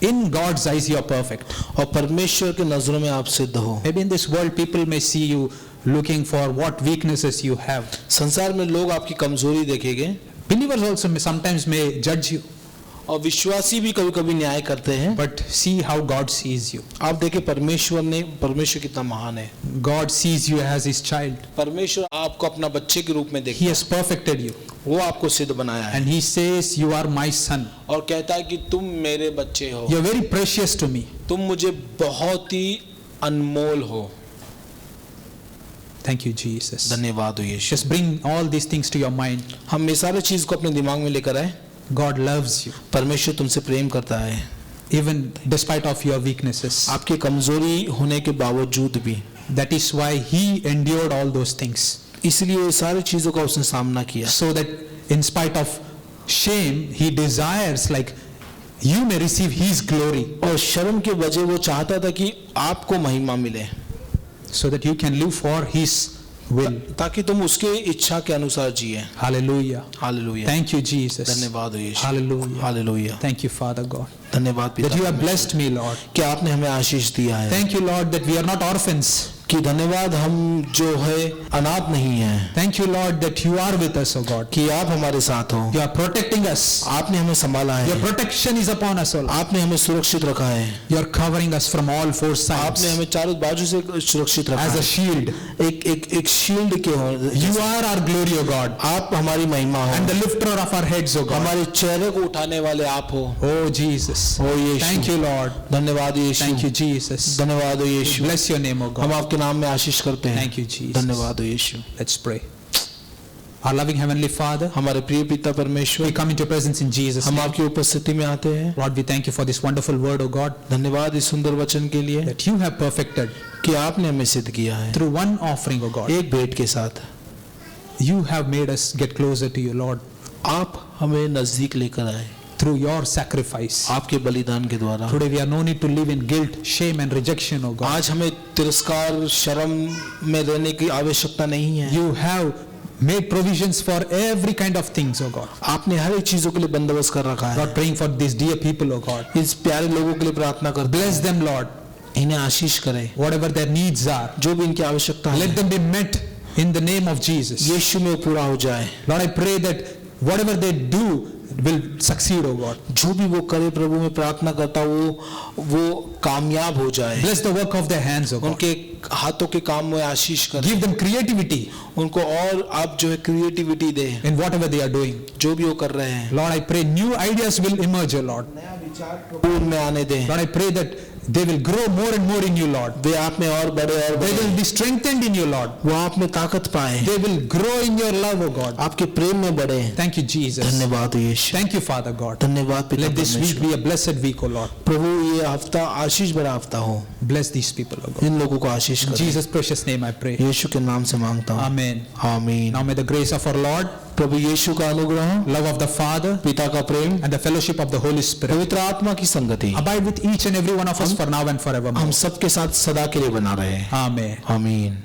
In God's eyes you are perfect. और परमेश्वर के नजरों में आप सिद्ध हो. Maybe in this world people may see you looking for what weaknesses you have. संसार में लोग आपकी कमजोरी देखेंगे. Believers also sometimes may judge you, और विश्वासी भी कभी कभी न्याय करते हैं. but see how God sees you. आप देखिए परमेश्वर कितना महान है. God sees you as his child. परमेश्वर आपको अपना बच्चे के रूप में He देखता है. has perfected you. वो आपको सिद्ध बनाया है. And he says, you are my son. और कहता है कि तुम मेरे बच्चे हो. You are very precious to me. तुम मुझे बहुत ही अनमोल हो. Thank you, Jesus. धन्यवाद हो यीशु. Just bring all these things to your mind. हम ये सारे चीज को अपने दिमाग में लेकर आए. God loves you, परमेश्वर तुमसे प्रेम करता है. even despite of your weaknesses. आपकी कमजोरी होने के बावजूद भी. That is why he endured all those things. इसलिए ये सारी चीजों का उसने सामना किया. So that in spite of shame, he desires like you may receive his glory. और शर्म के वजह वो चाहता था कि आपको महिमा मिले. So that you can live for his will. ताकि तुम उसके इच्छा के अनुसार जिए. Hallelujah. Hallelujah. Thank you, Jesus. धन्यवाद हो यीशु. Hallelujah. Hallelujah. Thank you, Father God, धन्यवाद that पिता you have blessed me, Lord. कि आपने हमें आशीष दिया है. Thank you, Lord, that we are not orphans. कि धन्यवाद हम जो है अनाथ नहीं हैं. Thank you, Lord, that you are with us, O God. कि आप हमारे साथ हो. You are protecting us. आपने हमें संभाला Your है. protection is upon us, O Lord. आपने हमें सुरक्षित रखा है. You are covering us from all four आपने sides हमें चारों बाजू से सुरक्षित रखा as a है. shield. एक शील्ड के हो. You are our glory, O God, आप हमारी महिमा हो. and the lifter of our heads, O God. हमारे चेहरे को उठाने वाले आप हो. Oh Jesus. O Yeshu. Thank you, Lord. धन्यवाद यीशु. Thank you, Jesus. धन्यवाद हो यीशु. Bless your name, O हम God. आपके नाम में आशीष करते हैं. Thank you, Jesus. धन्यवाद हो यीशु. Let's pray. Our loving Heavenly Father, हमारे प्रिय पिता परमेश्वर, we come into your presence in Jesus' हम name. आपकी उपस्थिति में आते हैं. Lord, we thank you for this wonderful word, O God, धन्यवाद इस सुंदर वचन के लिए that you have perfected कि आपने हमें सिद्ध किया है. through one offering, O God. एक भेंट के साथ You have made us get closer to you, Lord, आप हमें नजदीक लेकर आए. through your sacrifice. आपके बलिदान के द्वारा। Today we are no need to live in guilt, shame and rejection, oh God. आज हमें तिरस्कार शर्म में रहने की आवश्यकता नहीं है। You have made provisions for every kind of things, oh God. आपने हर एक चीजों के लिए बंदोबस्त कर रखा है। Lord, praying for these dear people, oh God. इस प्यारे लोगों के लिए प्रार्थना करते हैं। Bless them, Lord. इन्हें आशीष करें। Whatever their needs are, जो भी इनकी आवश्यकता है, let them be met in the name of Jesus. यीशु में पूरा हो जाए। Lord, I pray that whatever they do will succeed, oh God. जो भी वो करे प्रभु में प्रार्थना करता हूँ वो कामयाब हो जाए। Bless the work of their hands, oh God. उनके हाथों के काम में आशीष करें। Give them creativity उनको और आप जो है creativity they in whatever they are doing. जो भी वो कर रहे हैं। Lord, I pray new ideas will emerge, oh Lord. नया विचार प्रभु उनमें आने दें। Lord, I pray that they will grow more and more in you, Lord. वे आप में और बड़े और They बड़े will be strengthened in you, Lord. वो आप में ताकत पाए। They will grow in your love, oh God. आपके प्रेम में बढ़े। Thank you, Jesus. धन्यवाद यीशु। Thank you, Father God. धन्यवाद पिता Let this week परमेश्वर। be a blessed week, oh Lord. प्रभु ये हफ्ता आशीष भरा हफ्ता हो। Bless these people, oh God. इन लोगों को आशीष In करें। Jesus' precious name I pray. यीशु के नाम से मांगता हूँ। Amen. आमीन। Now may the grace of our Lord, प्रभु यीशु का अनुग्रह, love of the Father, पिता का प्रेम, and the fellowship of the Holy Spirit पवित्र आत्मा की संगति abide with each and every one of us for now and forevermore. हम सबके साथ सदा के लिए बना रहे। Amen. आमीन।